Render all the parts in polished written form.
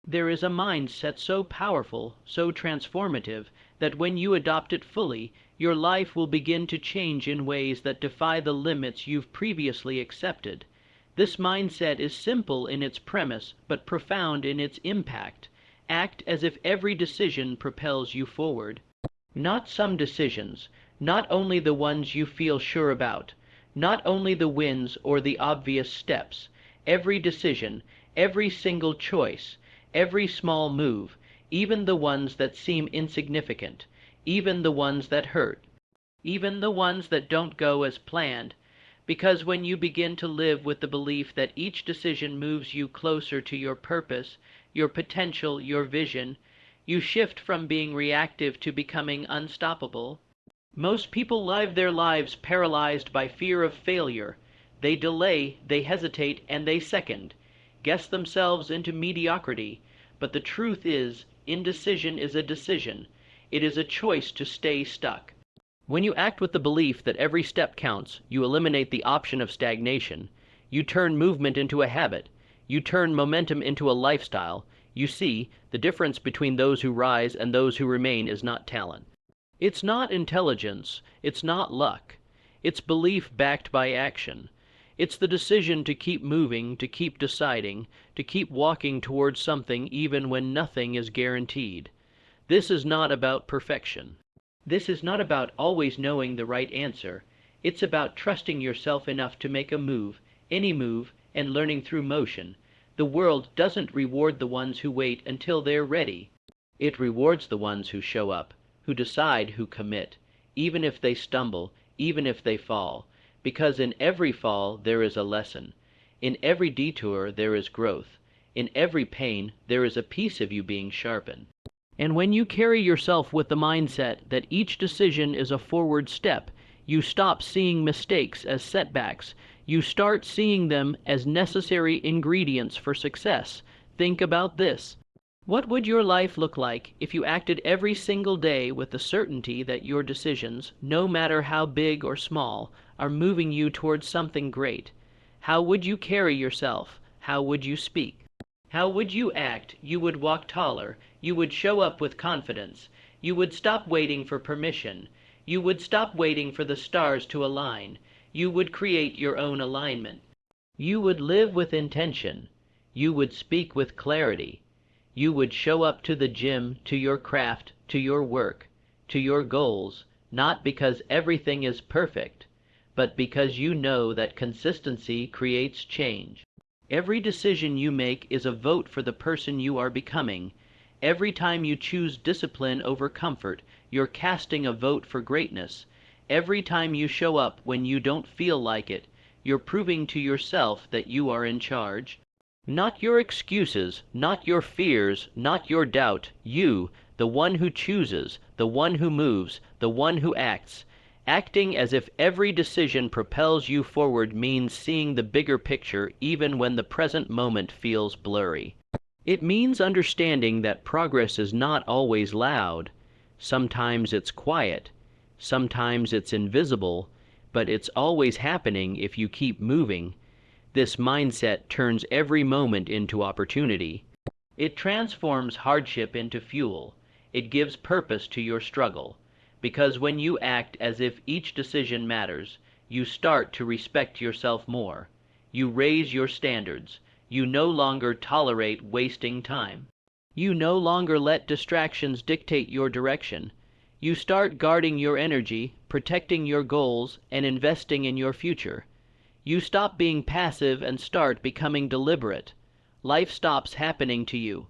There is a mindset so powerful, so transformative, that when you adopt it fully, your life will begin to change in ways that defy the limits you've previously accepted. This mindset is simple in its premise, but profound in its impact. Act as if every decision propels you forward. Not some decisions, not only the ones you feel sure about, not only the wins or the obvious steps. Every decision, every single choice, every small move, even the ones that seem insignificant, even the ones that hurt, even the ones that don't go as planned. Because when you begin to live with the belief that each decision moves you closer to your purpose, your potential, your vision, you shift from being reactive to becoming unstoppable. Most people live their lives paralyzed by fear of failure. They delay, they hesitate, and they second, guess themselves into mediocrity. But the truth is, indecision is a decision. It is a choice to stay stuck. When you act with the belief that every step counts, you eliminate the option of stagnation. You turn movement into a habit. You turn momentum into a lifestyle. You see, the difference between those who rise and those who remain is not talent. It's not intelligence. It's not luck. It's belief backed by action. It's the decision to keep moving, to keep deciding, to keep walking towards something even when nothing is guaranteed. This is not about perfection. This is not about always knowing the right answer. It's about trusting yourself enough to make a move, any move, and learning through motion. The world doesn't reward the ones who wait until they're ready. It rewards the ones who show up, who decide, who commit, even if they stumble, even if they fall. Because in every fall there is a lesson. In every detour there is growth. In every pain there is a piece of you being sharpened. And when you carry yourself with the mindset that each decision is a forward step, you stop seeing mistakes as setbacks. You start seeing them as necessary ingredients for success. Think about this. What would your life look like if you acted every single day with the certainty that your decisions, no matter how big or small, are moving you towards something great? How would you carry yourself? How would you speak? How would you act? You would walk taller. You would show up with confidence. You would stop waiting for permission. You would stop waiting for the stars to align. You would create your own alignment. You would live with intention. You would speak with clarity. You would show up to the gym, to your craft, to your work, to your goals, not because everything is perfect, but because you know that consistency creates change. Every decision you make is a vote for the person you are becoming. Every time you choose discipline over comfort, you're casting a vote for greatness. Every time you show up when you don't feel like it, you're proving to yourself that you are in charge. Not your excuses, not your fears, not your doubt. You, the one who chooses, the one who moves, the one who acts. Acting as if every decision propels you forward means seeing the bigger picture even when the present moment feels blurry. It means understanding that progress is not always loud. Sometimes it's quiet. Sometimes it's invisible. But it's always happening if you keep moving. This mindset turns every moment into opportunity. It transforms hardship into fuel. It gives purpose to your struggle. Because when you act as if each decision matters, you start to respect yourself more. You raise your standards. You no longer tolerate wasting time. You no longer let distractions dictate your direction. You start guarding your energy, protecting your goals, and investing in your future. You stop being passive and start becoming deliberate. Life stops happening to you.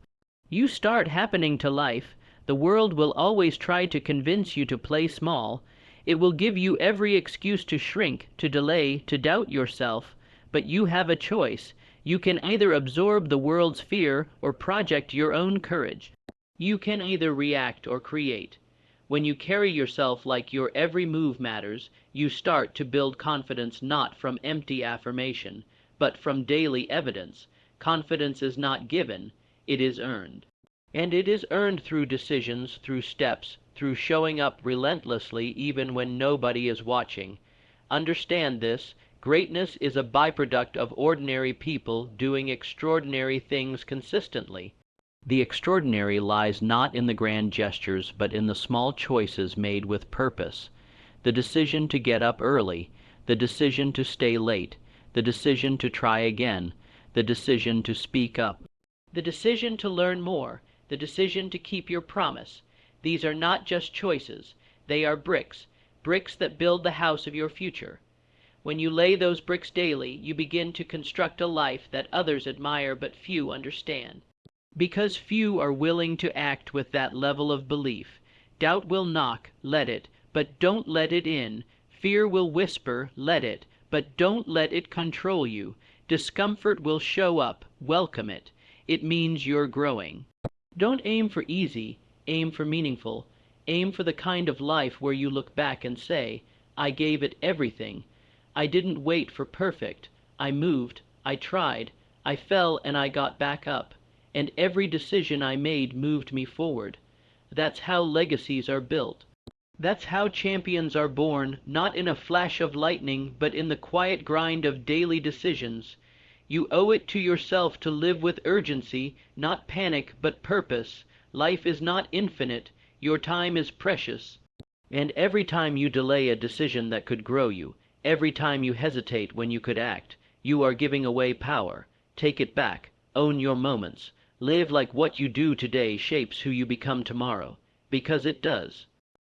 You start happening to life. The world will always try to convince you to play small. It will give you every excuse to shrink, to delay, to doubt yourself. But you have a choice. You can either absorb the world's fear or project your own courage. You can either react or create. When you carry yourself like your every move matters, you start to build confidence not from empty affirmation, but from daily evidence. Confidence is not given, it is earned. And it is earned through decisions, through steps, through showing up relentlessly even when nobody is watching. Understand this. Greatness is a byproduct of ordinary people doing extraordinary things consistently. The extraordinary lies not in the grand gestures, but in the small choices made with purpose. The decision to get up early, the decision to stay late, the decision to try again, the decision to speak up, the decision to learn more, the decision to keep your promise. These are not just choices. They are bricks, bricks that build the house of your future. When you lay those bricks daily, you begin to construct a life that others admire but few understand. Because few are willing to act with that level of belief. Doubt will knock, let it, but don't let it in. Fear will whisper, let it, but don't let it control you. Discomfort will show up, welcome it. It means you're growing. Don't aim for easy, aim for meaningful. Aim for the kind of life where you look back and say, I gave it everything. I didn't wait for perfect. I moved, I tried, I fell and I got back up. And every decision I made moved me forward. That's how legacies are built. That's how champions are born, not in a flash of lightning, but in the quiet grind of daily decisions. You owe it to yourself to live with urgency, not panic, but purpose. Life is not infinite. Your time is precious. And every time you delay a decision that could grow you, every time you hesitate when you could act, you are giving away power. Take it back. Own your moments. Live like what you do today shapes who you become tomorrow, because it does.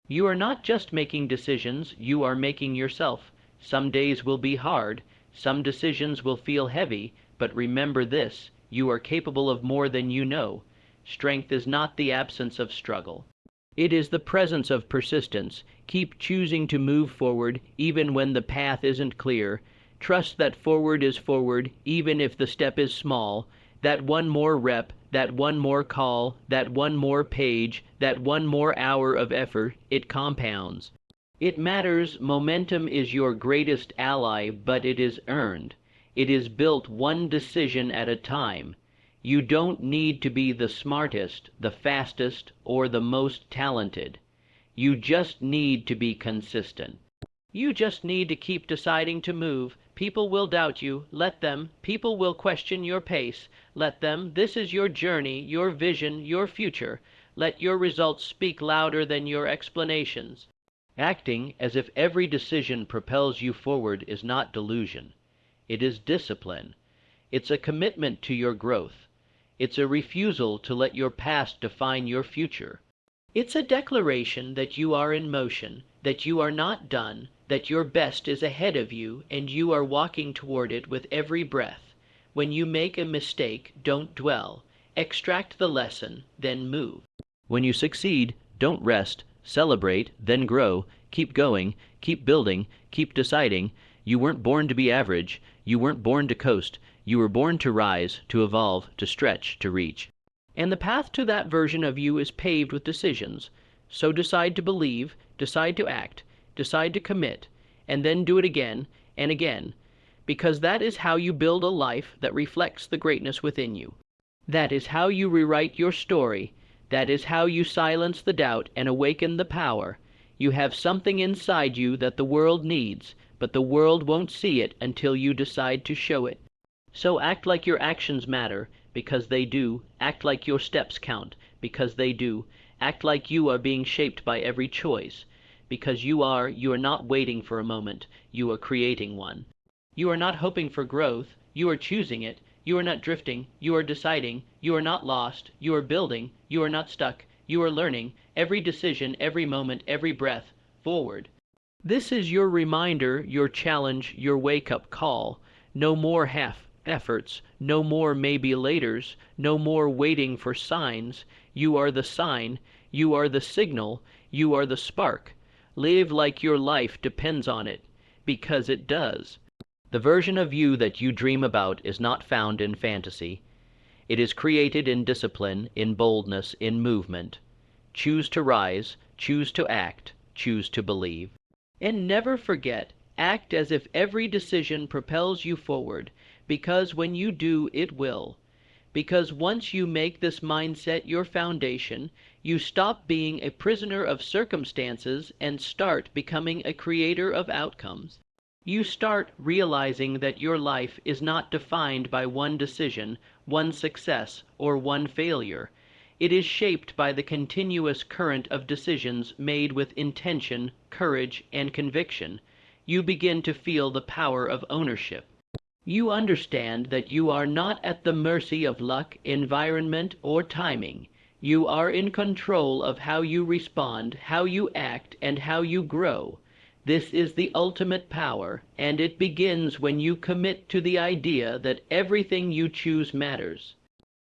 You are not just making decisions, you are making yourself. Some days will be hard, some decisions will feel heavy, but remember this, you are capable of more than you know. Strength is not the absence of struggle. It is the presence of persistence. Keep choosing to move forward, even when the path isn't clear. Trust that forward is forward, even if the step is small. That one more rep, that one more call, that one more page, that one more hour of effort, it compounds. It matters. Momentum is your greatest ally, but it is earned. It is built one decision at a time. You don't need to be the smartest, the fastest, or the most talented. You just need to be consistent. You just need to keep deciding to move. People will doubt you. Let them. People will question your pace. Let them. This is your journey, your vision, your future. Let your results speak louder than your explanations. Acting as if every decision propels you forward is not delusion. It is discipline. It's a commitment to your growth. It's a refusal to let your past define your future. It's a declaration that you are in motion, that you are not done, that your best is ahead of you, and you are walking toward it with every breath. When you make a mistake, don't dwell. Extract the lesson, then move. When you succeed, don't rest. Celebrate, then grow. Keep going, keep building, keep deciding. You weren't born to be average. You weren't born to coast. You were born to rise, to evolve, to stretch, to reach. And the path to that version of you is paved with decisions. So decide to believe, decide to act, decide to commit, and then do it again and again, because that is how you build a life that reflects the greatness within you. That is how you rewrite your story. That is how you silence the doubt and awaken the power. You have something inside you that the world needs, but the world won't see it until you decide to show it. So act like your actions matter, because they do. Act like your steps count, because they do. Act like you are being shaped by every choice, because you are not waiting for a moment, you are creating one. You are not hoping for growth, you are choosing it. You are not drifting, you are deciding. You are not lost, you are building. You are not stuck, you are learning. Every decision, every moment, every breath, forward. This is your reminder, your challenge, your wake-up call. No more half efforts, no more maybe laters, no more waiting for signs. You are the sign, you are the signal, you are the spark. Live like your life depends on it, because it does. The version of you that you dream about is not found in fantasy. It is created in discipline, in boldness, in movement. Choose to rise, choose to act, choose to believe. And never forget, act as if every decision propels you forward, because when you do, it will. Because once you make this mindset your foundation, you stop being a prisoner of circumstances and start becoming a creator of outcomes. You start realizing that your life is not defined by one decision, one success, or one failure. It is shaped by the continuous current of decisions made with intention, courage, and conviction. You begin to feel the power of ownership. You understand that you are not at the mercy of luck, environment, or timing. You are in control of how you respond, how you act, and how you grow. This is the ultimate power, and it begins when you commit to the idea that everything you choose matters.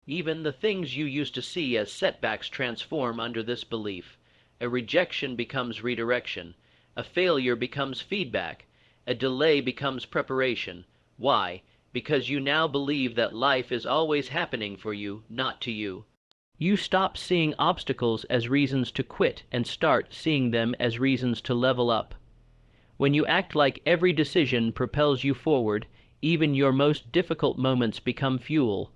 Even the things you used to see as setbacks transform under this belief. A rejection becomes redirection. A failure becomes feedback. A delay becomes preparation. Why? Because you now believe that life is always happening for you, not to you. You stop seeing obstacles as reasons to quit and start seeing them as reasons to level up. When you act like every decision propels you forward, even your most difficult moments become fuel.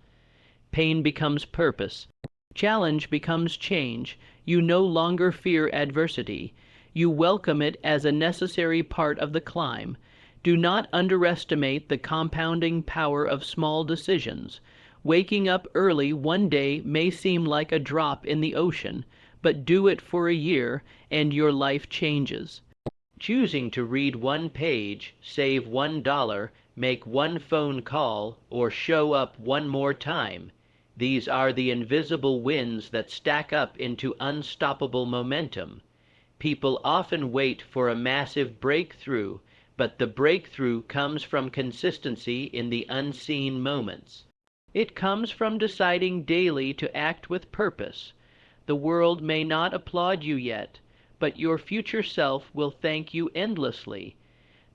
Pain becomes purpose. Challenge becomes change. You no longer fear adversity. You welcome it as a necessary part of the climb. Do not underestimate the compounding power of small decisions. Waking up early one day may seem like a drop in the ocean, but do it for a year and your life changes. Choosing to read one page, save $1, make one phone call, or show up one more time. These are the invisible wins that stack up into unstoppable momentum. People often wait for a massive breakthrough, but the breakthrough comes from consistency in the unseen moments. It comes from deciding daily to act with purpose. The world may not applaud you yet, but your future self will thank you endlessly.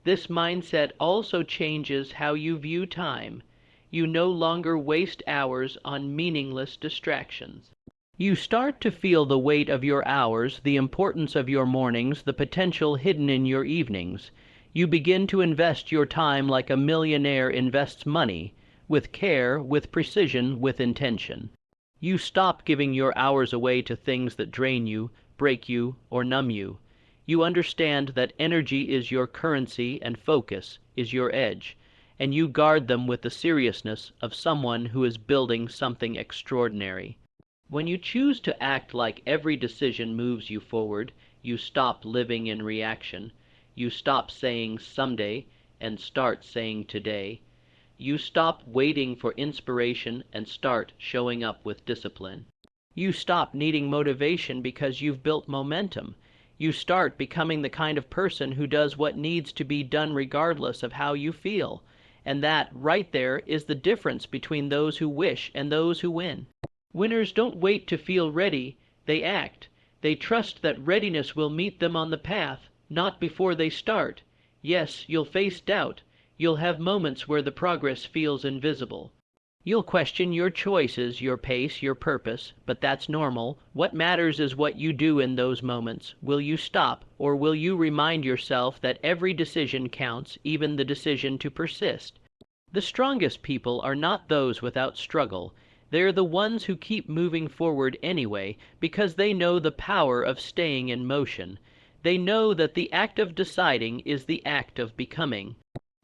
This mindset also changes how you view time. You no longer waste hours on meaningless distractions. You start to feel the weight of your hours, the importance of your mornings, the potential hidden in your evenings. You begin to invest your time like a millionaire invests money, with care, with precision, with intention. You stop giving your hours away to things that drain you, break you, or numb you. You understand that energy is your currency and focus is your edge, and you guard them with the seriousness of someone who is building something extraordinary. When you choose to act like every decision moves you forward, you stop living in reaction. You stop saying someday and start saying today. You stop waiting for inspiration and start showing up with discipline. You stop needing motivation because you've built momentum. You start becoming the kind of person who does what needs to be done regardless of how you feel. And that, right there, is the difference between those who wish and those who win. Winners don't wait to feel ready, they act. They trust that readiness will meet them on the path, not before they start. Yes, you'll face doubt. You'll have moments where the progress feels invisible. You'll question your choices, your pace, your purpose, but that's normal. What matters is what you do in those moments. Will you stop, or will you remind yourself that every decision counts, even the decision to persist? The strongest people are not those without struggle. They're the ones who keep moving forward anyway, because they know the power of staying in motion. They know that the act of deciding is the act of becoming.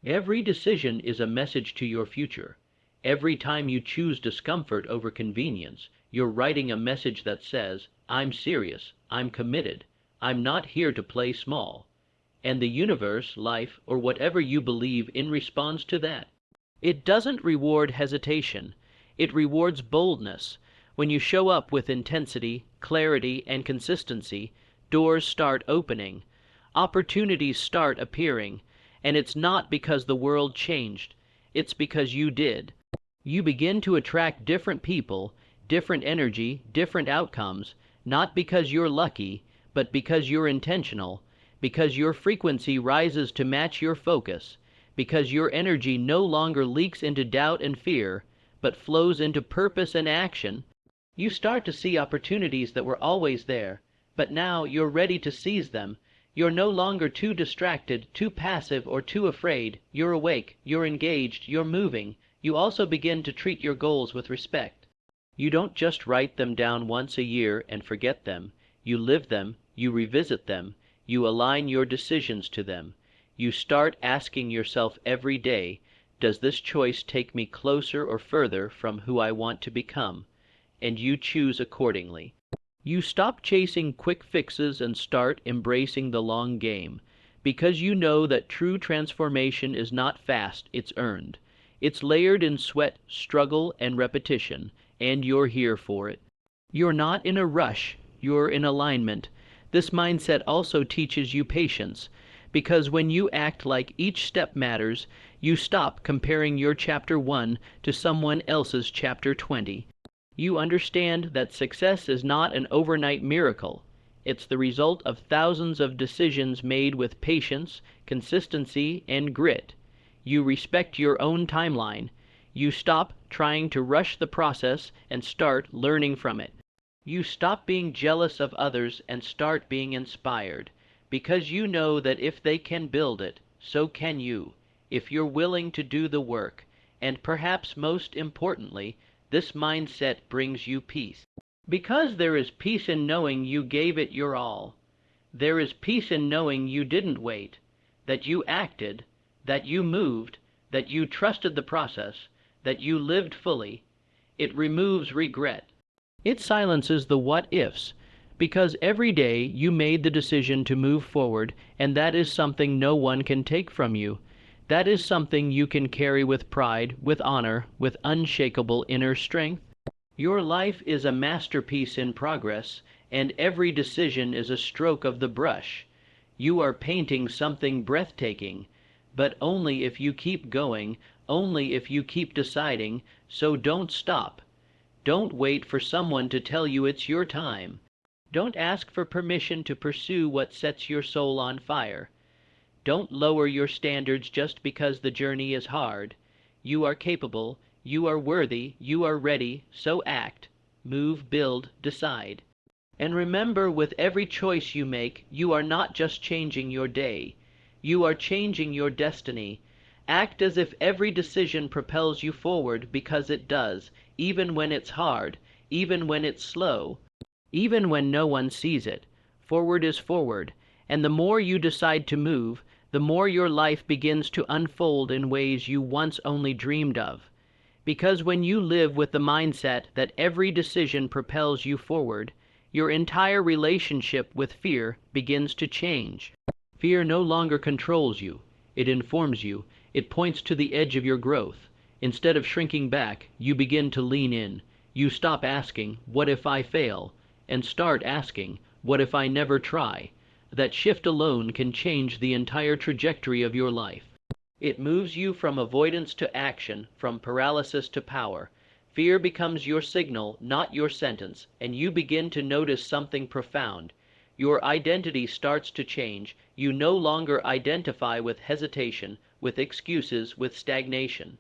Every decision is a message to your future. Every time you choose discomfort over convenience, you're writing a message that says, I'm serious, I'm committed, I'm not here to play small. And the universe, life, or whatever you believe in responds to that. It doesn't reward hesitation. It rewards boldness. When you show up with intensity, clarity, and consistency, doors start opening. Opportunities start appearing. And it's not because the world changed. It's because you did. You begin to attract different people, different energy, different outcomes, not because you're lucky, but because you're intentional, because your frequency rises to match your focus, because your energy no longer leaks into doubt and fear, but flows into purpose and action. You start to see opportunities that were always there, but now you're ready to seize them. You're no longer too distracted, too passive, or too afraid. You're awake, you're engaged, you're moving. You also begin to treat your goals with respect. You don't just write them down once a year and forget them. You live them, you revisit them, you align your decisions to them. You start asking yourself every day, does this choice take me closer or further from who I want to become? And you choose accordingly. You stop chasing quick fixes and start embracing the long game, because you know that true transformation is not fast, it's earned. It's layered in sweat, struggle, and repetition, and you're here for it. You're not in a rush, you're in alignment. This mindset also teaches you patience, because when you act like each step matters, you stop comparing your chapter 1 to someone else's chapter 20. You understand that success is not an overnight miracle. It's the result of thousands of decisions made with patience, consistency, and grit. You respect your own timeline. You stop trying to rush the process and start learning from it. You stop being jealous of others and start being inspired, because you know that if they can build it, so can you, if you're willing to do the work. And perhaps most importantly, this mindset brings you peace. Because there is peace in knowing you gave it your all. There is peace in knowing you didn't wait, that you acted, that you moved, that you trusted the process, that you lived fully. It removes regret. It silences the what-ifs, because every day you made the decision to move forward, and that is something no one can take from you. That is something you can carry with pride, with honor, with unshakable inner strength. Your life is a masterpiece in progress, and every decision is a stroke of the brush. You are painting something breathtaking, but only if you keep going, only if you keep deciding, so don't stop. Don't wait for someone to tell you it's your time. Don't ask for permission to pursue what sets your soul on fire. Don't lower your standards just because the journey is hard. You are capable, you are worthy, you are ready, so act, move, build, decide. And remember, with every choice you make, you are not just changing your day. You are changing your destiny. Act as if every decision propels you forward, because it does, even when it's hard, even when it's slow, even when no one sees it. Forward is forward, and the more you decide to move, the more your life begins to unfold in ways you once only dreamed of. Because when you live with the mindset that every decision propels you forward, your entire relationship with fear begins to change. Fear no longer controls you. It informs you. It points to the edge of your growth. Instead of shrinking back, you begin to lean in. You stop asking, "What if I fail?" and start asking, "What if I never try?" That shift alone can change the entire trajectory of your life. It moves you from avoidance to action, from paralysis to power. Fear becomes your signal, not your sentence, and you begin to notice something profound. Your identity starts to change. You no longer identify with hesitation, with excuses, with stagnation.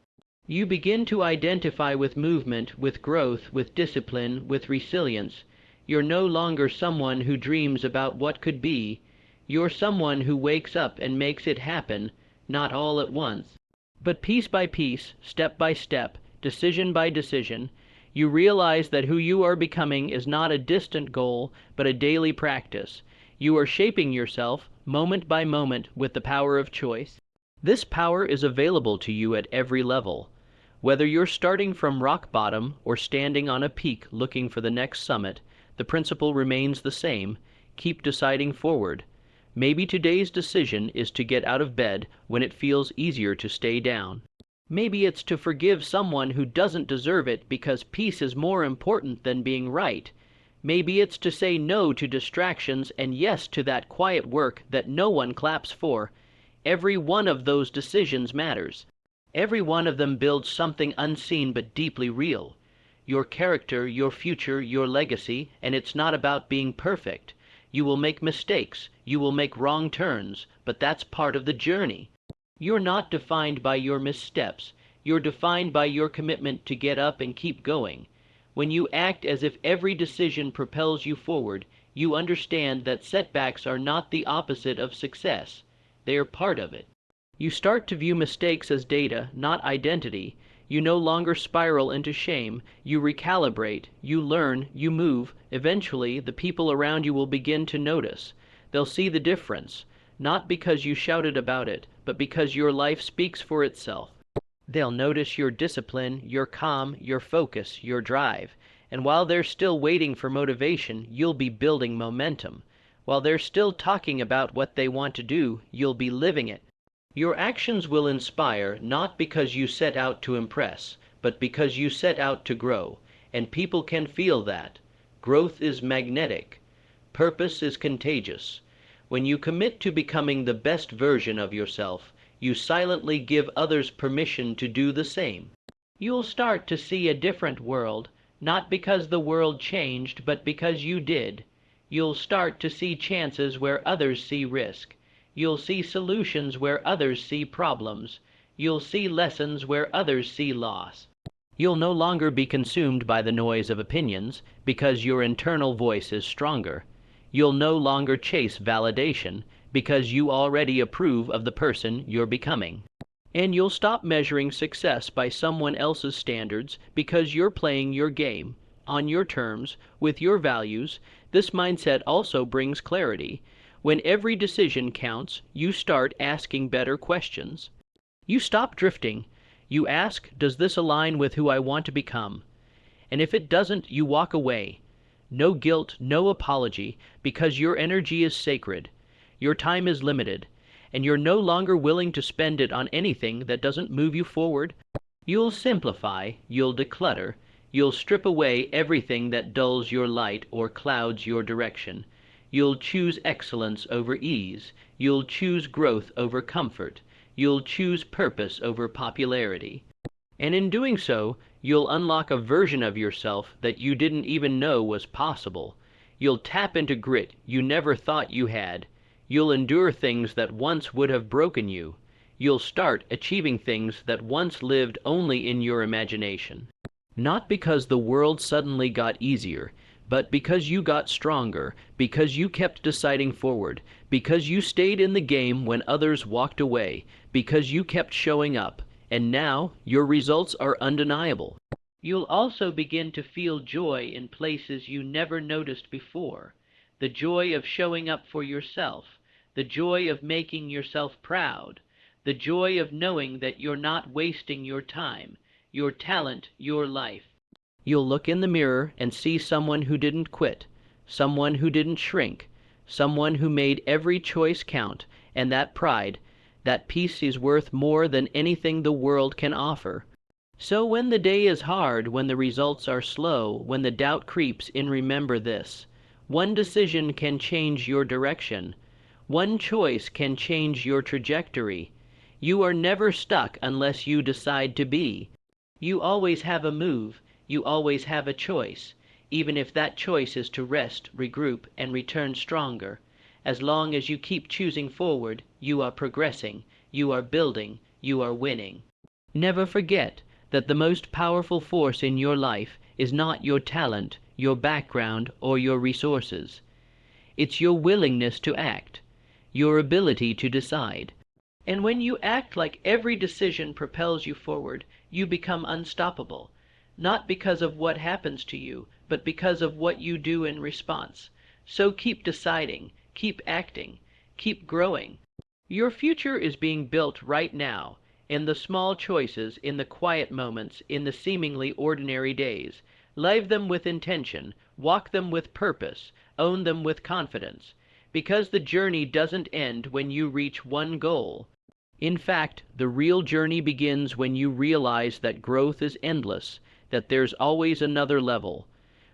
You begin to identify with movement, with growth, with discipline, with resilience. You're no longer someone who dreams about what could be. You're someone who wakes up and makes it happen, not all at once, but piece by piece, step by step, decision by decision. You realize that who you are becoming is not a distant goal, but a daily practice. You are shaping yourself, moment by moment, with the power of choice. This power is available to you at every level. Whether you're starting from rock bottom or standing on a peak looking for the next summit, the principle remains the same. Keep deciding forward. Maybe today's decision is to get out of bed when it feels easier to stay down. Maybe it's to forgive someone who doesn't deserve it because peace is more important than being right. Maybe it's to say no to distractions and yes to that quiet work that no one claps for. Every one of those decisions matters. Every one of them builds something unseen but deeply real. Your character, your future, your legacy, and it's not about being perfect. You will make mistakes, you will make wrong turns, but that's part of the journey. You're not defined by your missteps. You're defined by your commitment to get up and keep going. When you act as if every decision propels you forward, you understand that setbacks are not the opposite of success. They are part of it. You start to view mistakes as data, not identity. You no longer spiral into shame. You recalibrate, you learn, you move. Eventually, the people around you will begin to notice. They'll see the difference, not because you shouted about it, but because your life speaks for itself. They'll notice your discipline, your calm, your focus, your drive. And while they're still waiting for motivation, you'll be building momentum. While they're still talking about what they want to do, you'll be living it. Your actions will inspire not because you set out to impress, but because you set out to grow. And people can feel that. Growth is magnetic. Purpose is contagious. When you commit to becoming the best version of yourself, you silently give others permission to do the same. You'll start to see a different world, not because the world changed, but because you did. You'll start to see chances where others see risk. You'll see solutions where others see problems. You'll see lessons where others see loss. You'll no longer be consumed by the noise of opinions, because your internal voice is stronger. You'll no longer chase validation, because you already approve of the person you're becoming. And you'll stop measuring success by someone else's standards, because you're playing your game, on your terms, with your values. This mindset also brings clarity. When every decision counts, you start asking better questions. You stop drifting. You ask, does this align with who I want to become? And if it doesn't, you walk away. No guilt, no apology, because your energy is sacred. Your time is limited, and you're no longer willing to spend it on anything that doesn't move you forward. You'll simplify, you'll declutter, you'll strip away everything that dulls your light or clouds your direction. You'll choose excellence over ease. You'll choose growth over comfort. You'll choose purpose over popularity. And in doing so, you'll unlock a version of yourself that you didn't even know was possible. You'll tap into grit you never thought you had. You'll endure things that once would have broken you. You'll start achieving things that once lived only in your imagination. Not because the world suddenly got easier, but because you got stronger, because you kept deciding forward, because you stayed in the game when others walked away, because you kept showing up. And now, your results are undeniable. You'll also begin to feel joy in places you never noticed before. The joy of showing up for yourself. The joy of making yourself proud. The joy of knowing that you're not wasting your time, your talent, your life. You'll look in the mirror and see someone who didn't quit, someone who didn't shrink, someone who made every choice count, and that pride, that peace is worth more than anything the world can offer. So when the day is hard, when the results are slow, when the doubt creeps in, remember this. One decision can change your direction. One choice can change your trajectory. You are never stuck unless you decide to be. You always have a move. You always have a choice, even if that choice is to rest, regroup, and return stronger. As long as you keep choosing forward, you are progressing, you are building, you are winning. Never forget that the most powerful force in your life is not your talent, your background, or your resources. It's your willingness to act, your ability to decide. And when you act like every decision propels you forward, you become unstoppable. Not because of what happens to you, but because of what you do in response. So keep deciding, keep acting, keep growing. Your future is being built right now, in the small choices, in the quiet moments, in the seemingly ordinary days. Live them with intention, walk them with purpose, own them with confidence, because the journey doesn't end when you reach one goal. In fact, the real journey begins when you realize that growth is endless, that there's always another level.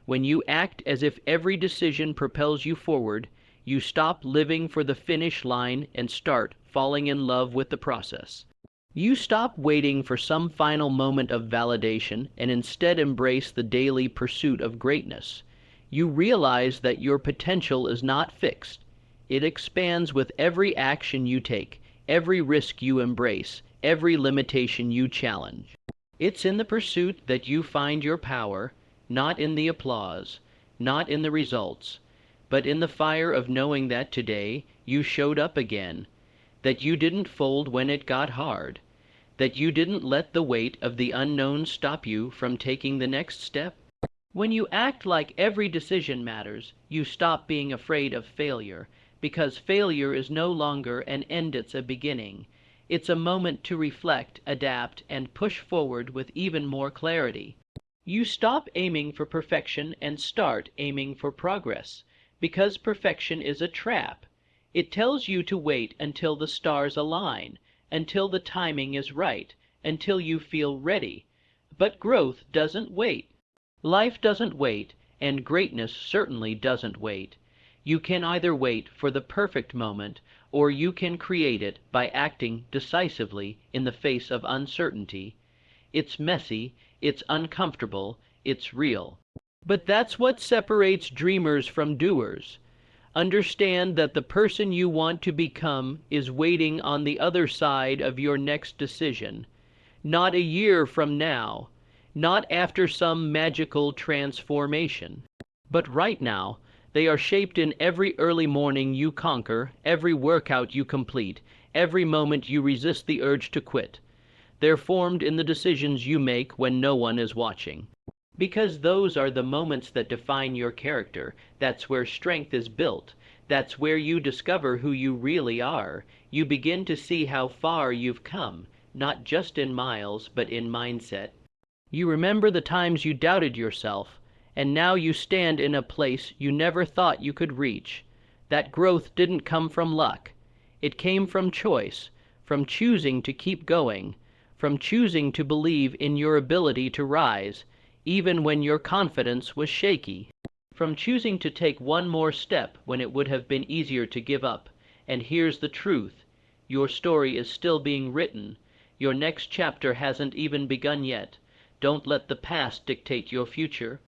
When you act as if every decision propels you forward, you stop living for the finish line and start falling in love with the process. You stop waiting for some final moment of validation and instead embrace the daily pursuit of greatness. You realize that your potential is not fixed. It expands with every action you take, every risk you embrace, every limitation you challenge. It's in the pursuit that you find your power, not in the applause, not in the results, but in the fire of knowing that today you showed up again, that you didn't fold when it got hard, that you didn't let the weight of the unknown stop you from taking the next step. When you act like every decision matters, you stop being afraid of failure, because failure is no longer an end, it's a beginning. It's a moment to reflect, adapt, and push forward with even more clarity. You stop aiming for perfection and start aiming for progress, because perfection is a trap. It tells you to wait until the stars align, until the timing is right, until you feel ready. But growth doesn't wait. Life doesn't wait, and greatness certainly doesn't wait. You can either wait for the perfect moment, or you can create it by acting decisively in the face of uncertainty. It's messy, it's uncomfortable, it's real. But that's what separates dreamers from doers. Understand that the person you want to become is waiting on the other side of your next decision. Not a year from now, not after some magical transformation, but right now. They are shaped in every early morning you conquer, every workout you complete, every moment you resist the urge to quit. They're formed in the decisions you make when no one is watching. Because those are the moments that define your character. That's where strength is built. That's where you discover who you really are. You begin to see how far you've come, not just in miles, but in mindset. You remember the times you doubted yourself, and now you stand in a place you never thought you could reach. That growth didn't come from luck. It came from choice, from choosing to keep going, from choosing to believe in your ability to rise, even when your confidence was shaky, from choosing to take one more step when it would have been easier to give up. And here's the truth. Your story is still being written. Your next chapter hasn't even begun yet. Don't let the past dictate your future.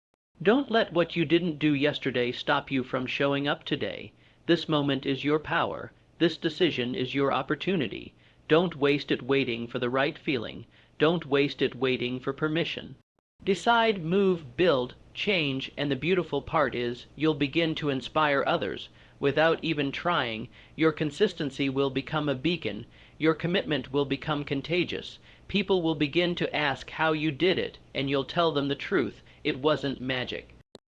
Don't let what you didn't do yesterday stop you from showing up today. This moment is your power. This decision is your opportunity. Don't waste it waiting for the right feeling. Don't waste it waiting for permission. Decide, move, build, change, and the beautiful part is you'll begin to inspire others. Without even trying, your consistency will become a beacon. Your commitment will become contagious. People will begin to ask how you did it, and you'll tell them the truth. It wasn't magic.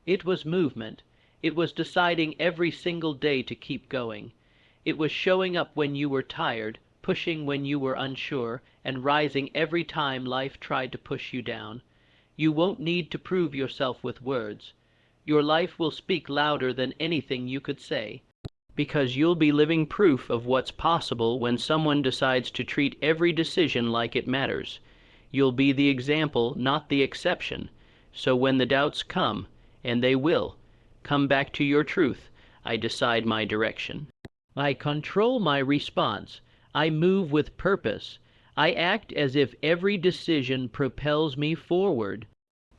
It was movement. It was deciding every single day to keep going. It was showing up when you were tired, pushing when you were unsure, and rising every time life tried to push you down. You won't need to prove yourself with words. Your life will speak louder than anything you could say, because you'll be living proof of what's possible when someone decides to treat every decision like it matters. You'll be the example, not the exception. So when the doubts come, and they will, come back to your truth. I decide my direction. I control my response. I move with purpose. I act as if every decision propels me forward.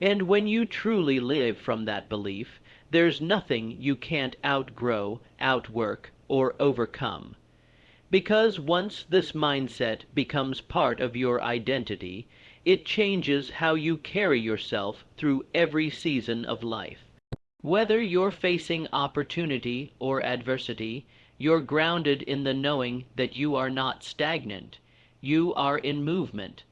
And when you truly live from that belief, there's nothing you can't outgrow, outwork, or overcome. Because once this mindset becomes part of your identity, it changes how you carry yourself through every season of life. Whether you're facing opportunity or adversity, you're grounded in the knowing that you are not stagnant. You are in movement.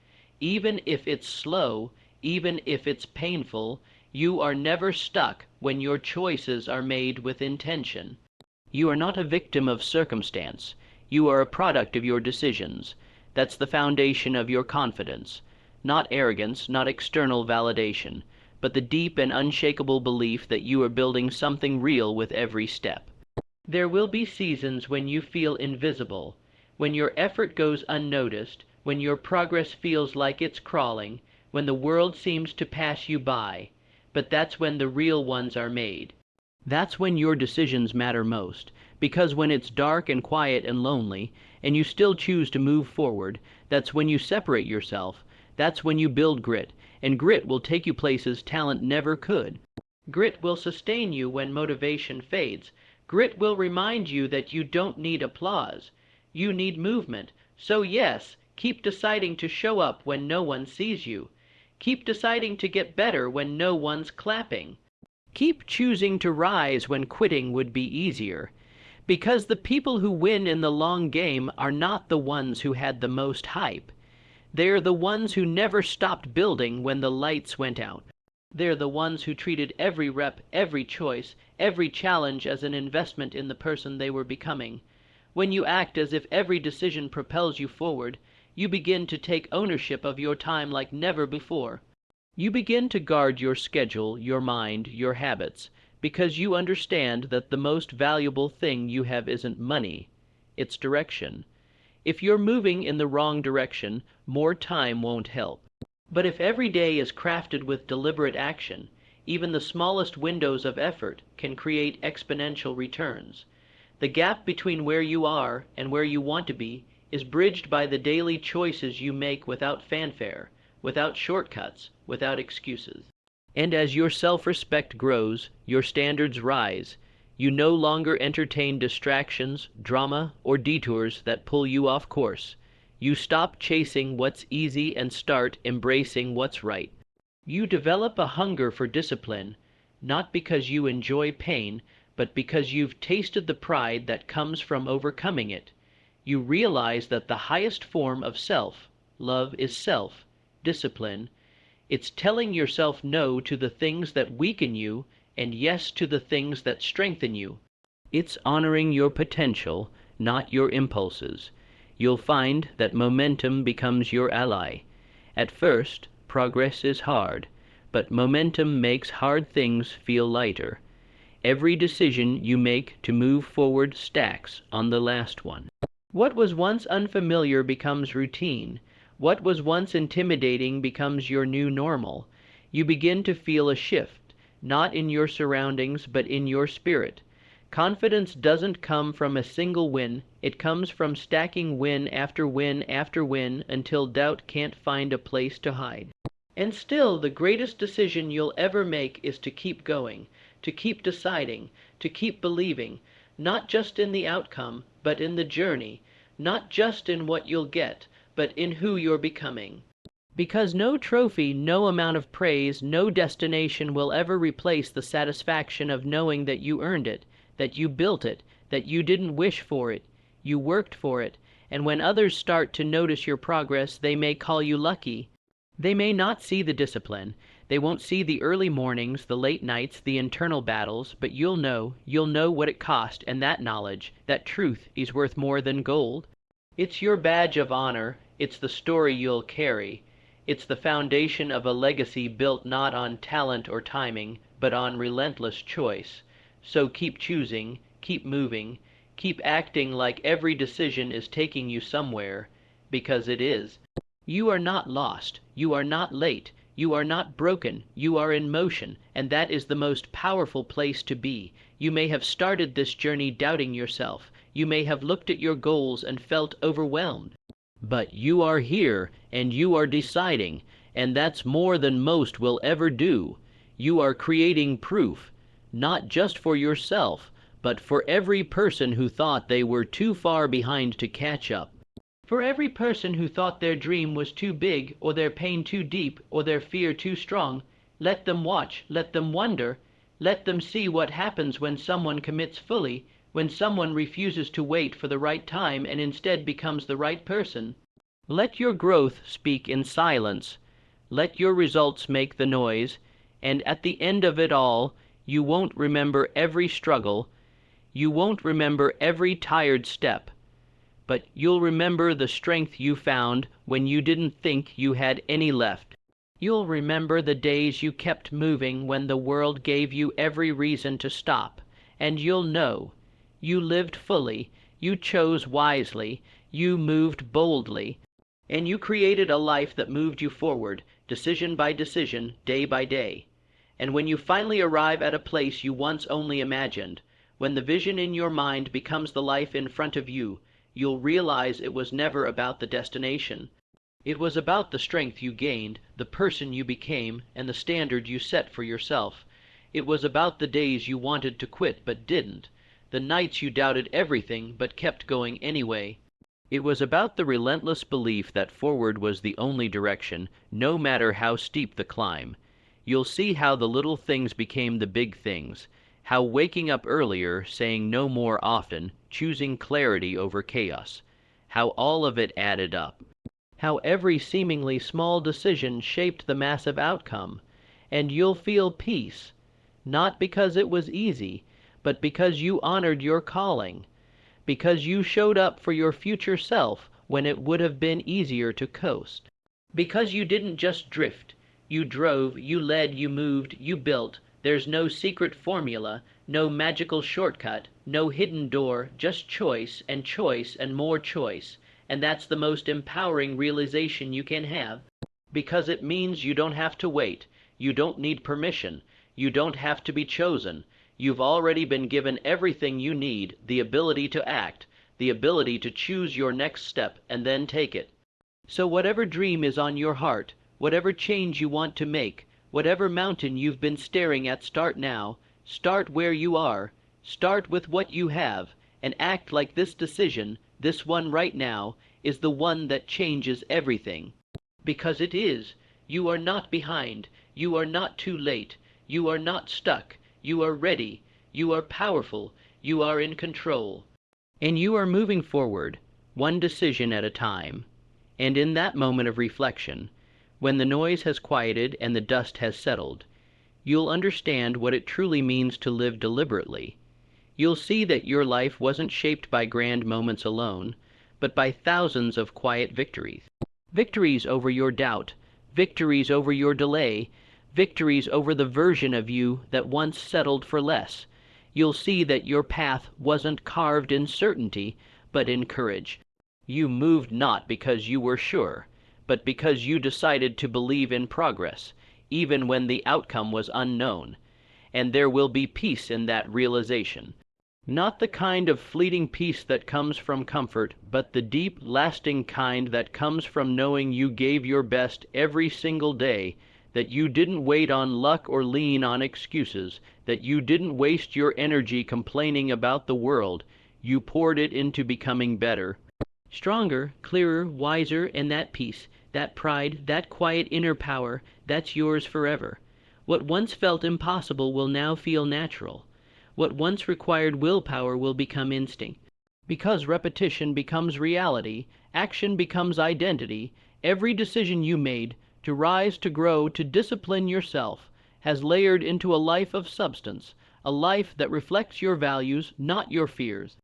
Even if it's slow, even if it's painful, you are never stuck when your choices are made with intention. You are not a victim of circumstance. You are a product of your decisions. That's the foundation of your confidence. Not arrogance, not external validation, but the deep and unshakable belief that you are building something real with every step. There will be seasons when you feel invisible, when your effort goes unnoticed, when your progress feels like it's crawling, when the world seems to pass you by. But that's when the real ones are made. That's when your decisions matter most, because when it's dark and quiet and lonely, and you still choose to move forward, that's when you separate yourself. That's when you build grit, and grit will take you places talent never could. Grit will sustain you when motivation fades. Grit will remind you that you don't need applause. You need movement. So yes, keep deciding to show up when no one sees you. Keep deciding to get better when no one's clapping. Keep choosing to rise when quitting would be easier. Because the people who win in the long game are not the ones who had the most hype. They're the ones who never stopped building when the lights went out. They're the ones who treated every rep, every choice, every challenge as an investment in the person they were becoming. When you act as if every decision propels you forward, you begin to take ownership of your time like never before. You begin to guard your schedule, your mind, your habits, because you understand that the most valuable thing you have isn't money, it's direction. If you're moving in the wrong direction, more time won't help. But if every day is crafted with deliberate action, even the smallest windows of effort can create exponential returns. The gap between where you are and where you want to be is bridged by the daily choices you make without fanfare, without shortcuts, without excuses. And as your self-respect grows, your standards rise. You no longer entertain distractions, drama, or detours that pull you off course. You stop chasing what's easy and start embracing what's right. You develop a hunger for discipline, not because you enjoy pain, but because you've tasted the pride that comes from overcoming it. You realize that the highest form of self-love is self-discipline. It's telling yourself no to the things that weaken you and yes to the things that strengthen you. It's honoring your potential, not your impulses. You'll find that momentum becomes your ally. At first, progress is hard, but momentum makes hard things feel lighter. Every decision you make to move forward stacks on the last one. What was once unfamiliar becomes routine. What was once intimidating becomes your new normal. You begin to feel a shift, not in your surroundings, but in your spirit. Confidence doesn't come from a single win, it comes from stacking win after win after win until doubt can't find a place to hide. And still, the greatest decision you'll ever make is to keep going, to keep deciding, to keep believing, not just in the outcome, but in the journey, not just in what you'll get, but in who you're becoming. Because no trophy, no amount of praise, no destination will ever replace the satisfaction of knowing that you earned it, that you built it, that you didn't wish for it, you worked for it, and when others start to notice your progress, they may call you lucky. They may not see the discipline, they won't see the early mornings, the late nights, the internal battles, but you'll know what it cost, and that knowledge, that truth, is worth more than gold. It's your badge of honor, it's the story you'll carry. It's the foundation of a legacy built not on talent or timing, but on relentless choice. So keep choosing, keep moving, keep acting like every decision is taking you somewhere, because it is. You are not lost, you are not late, you are not broken, you are in motion, and that is the most powerful place to be. You may have started this journey doubting yourself, you may have looked at your goals and felt overwhelmed. But you are here, and you are deciding, and that's more than most will ever do. You are creating proof, not just for yourself, but for every person who thought they were too far behind to catch up. For every person who thought their dream was too big, or their pain too deep, or their fear too strong, let them watch, let them wonder, let them see what happens when someone commits fully, when someone refuses to wait for the right time and instead becomes the right person. Let your growth speak in silence. Let your results make the noise, and at the end of it all, you won't remember every struggle, you won't remember every tired step, but you'll remember the strength you found when you didn't think you had any left. You'll remember the days you kept moving when the world gave you every reason to stop, and you'll know you lived fully, you chose wisely, you moved boldly, and you created a life that moved you forward, decision by decision, day by day. And when you finally arrive at a place you once only imagined, when the vision in your mind becomes the life in front of you, you'll realize it was never about the destination. It was about the strength you gained, the person you became, and the standard you set for yourself. It was about the days you wanted to quit but didn't, the nights you doubted everything but kept going anyway. It was about the relentless belief that forward was the only direction, no matter how steep the climb. You'll see how the little things became the big things, how waking up earlier, saying no more often, choosing clarity over chaos, how all of it added up, how every seemingly small decision shaped the massive outcome, and you'll feel peace, not because it was easy, but because you honored your calling, because you showed up for your future self when it would have been easier to coast. Because you didn't just drift. You drove, you led, you moved, you built. There's no secret formula, no magical shortcut, no hidden door, just choice and more choice. And that's the most empowering realization you can have, because it means you don't have to wait. You don't need permission. You don't have to be chosen. You've already been given everything you need, the ability to act, the ability to choose your next step and then take it. So whatever dream is on your heart, whatever change you want to make, whatever mountain you've been staring at, start now. Start where you are. Start with what you have, and act like this decision, this one right now, is the one that changes everything. Because it is. You are not behind. You are not too late. You are not stuck. You are ready. You are powerful. You are in control. And you are moving forward, one decision at a time. And in that moment of reflection, when the noise has quieted and the dust has settled, you'll understand what it truly means to live deliberately. You'll see that your life wasn't shaped by grand moments alone, but by thousands of quiet victories. Victories over your doubt, victories over your delay, victories over the version of you that once settled for less. You'll see that your path wasn't carved in certainty, but in courage. You moved not because you were sure, but because you decided to believe in progress, even when the outcome was unknown. And there will be peace in that realization. Not the kind of fleeting peace that comes from comfort, but the deep, lasting kind that comes from knowing you gave your best every single day, that you didn't wait on luck or lean on excuses, that you didn't waste your energy complaining about the world. You poured it into becoming better. Stronger, clearer, wiser, and that peace, that pride, that quiet inner power, that's yours forever. What once felt impossible will now feel natural. What once required willpower will become instinct. Because repetition becomes reality, action becomes identity, every decision you made, to rise, to grow, to discipline yourself, has layered into a life of substance, a life that reflects your values, not your fears.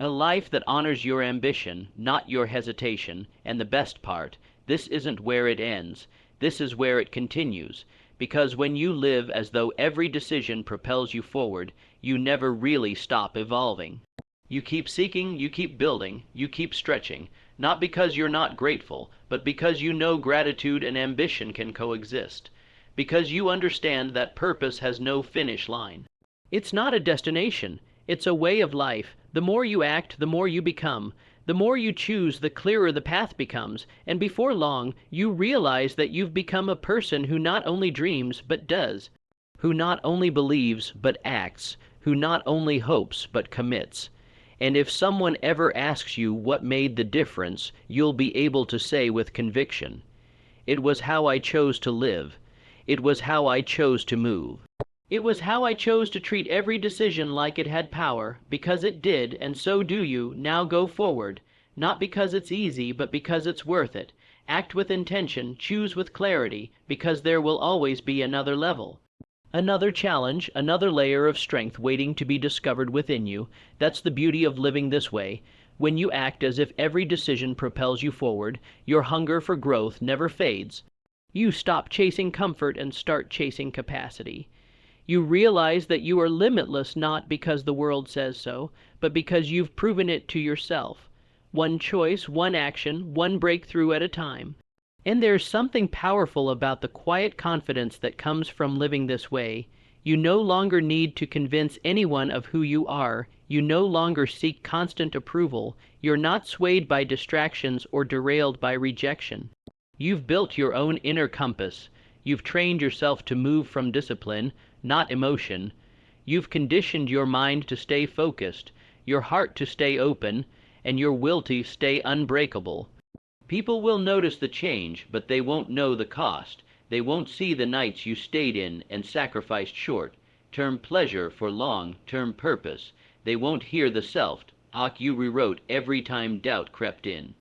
A life that honors your ambition, not your hesitation, and the best part, this isn't where it ends, this is where it continues, because when you live as though every decision propels you forward, you never really stop evolving. You keep seeking, you keep building, you keep stretching, not because you're not grateful, but because you know gratitude and ambition can coexist, because you understand that purpose has no finish line. It's not a destination, it's a way of life. The more you act, the more you become. The more you choose, the clearer the path becomes, and before long, you realize that you've become a person who not only dreams, but does, who not only believes, but acts, who not only hopes, but commits. And if someone ever asks you what made the difference, you'll be able to say with conviction, "It was how I chose to live. It was how I chose to move. It was how I chose to treat every decision like it had power, because it did, and so do you. Now go forward, not because it's easy, but because it's worth it. Act with intention, choose with clarity, because there will always be another level. Another challenge, another layer of strength waiting to be discovered within you. That's the beauty of living this way. When you act as if every decision propels you forward, your hunger for growth never fades. You stop chasing comfort and start chasing capacity. You realize that you are limitless not because the world says so, but because you've proven it to yourself. One choice, one action, one breakthrough at a time. And there's something powerful about the quiet confidence that comes from living this way. You no longer need to convince anyone of who you are. You no longer seek constant approval. You're not swayed by distractions or derailed by rejection. You've built your own inner compass. You've trained yourself to move from discipline, not emotion. You've conditioned your mind to stay focused, your heart to stay open, and your will to stay unbreakable. People will notice the change, but they won't know the cost. They won't see the nights you stayed in and sacrificed short-term pleasure for long-term purpose. They won't hear the self-talk you rewrote every time doubt crept in.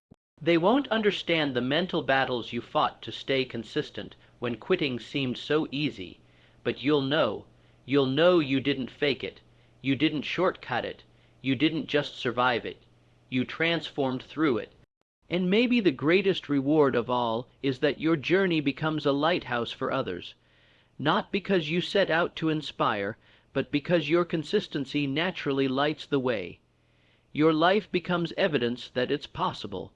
They won't understand the mental battles you fought to stay consistent when quitting seemed so easy. But you'll know you didn't fake it. You didn't shortcut it. You didn't just survive it. You transformed through it. And maybe the greatest reward of all is that your journey becomes a lighthouse for others. Not because you set out to inspire, but because your consistency naturally lights the way. Your life becomes evidence that it's possible,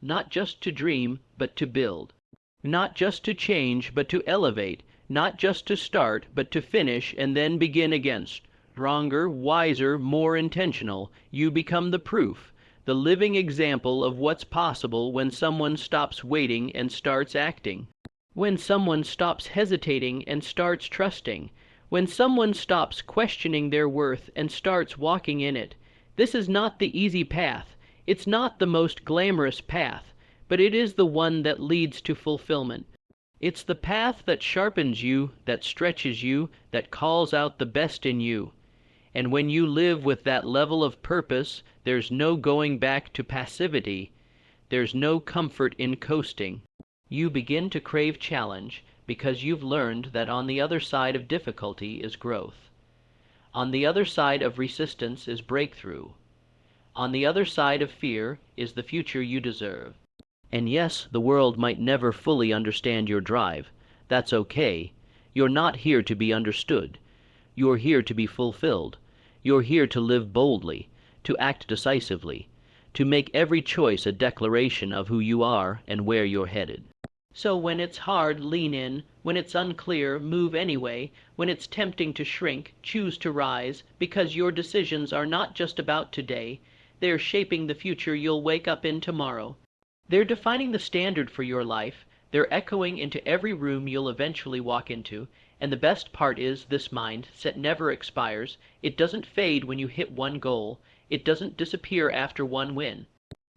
not just to dream, but to build. Not just to change, but to elevate. Not just to start, but to finish and then begin again. Stronger, wiser, more intentional. You become the proof, the living example of what's possible when someone stops waiting and starts acting. When someone stops hesitating and starts trusting. When someone stops questioning their worth and starts walking in it. This is not the easy path. It's not the most glamorous path, but it is the one that leads to fulfillment. It's the path that sharpens you, that stretches you, that calls out the best in you. And when you live with that level of purpose, there's no going back to passivity. There's no comfort in coasting. You begin to crave challenge because you've learned that on the other side of difficulty is growth. On the other side of resistance is breakthrough. On the other side of fear is the future you deserve. And yes, the world might never fully understand your drive. That's okay. You're not here to be understood. You're here to be fulfilled. You're here to live boldly, to act decisively, to make every choice a declaration of who you are and where you're headed. So when it's hard, lean in. When it's unclear, move anyway. When it's tempting to shrink, choose to rise, because your decisions are not just about today. They're shaping the future you'll wake up in tomorrow. They're defining the standard for your life. They're echoing into every room you'll eventually walk into. And the best part is this mindset never expires. It doesn't fade when you hit one goal. It doesn't disappear after one win.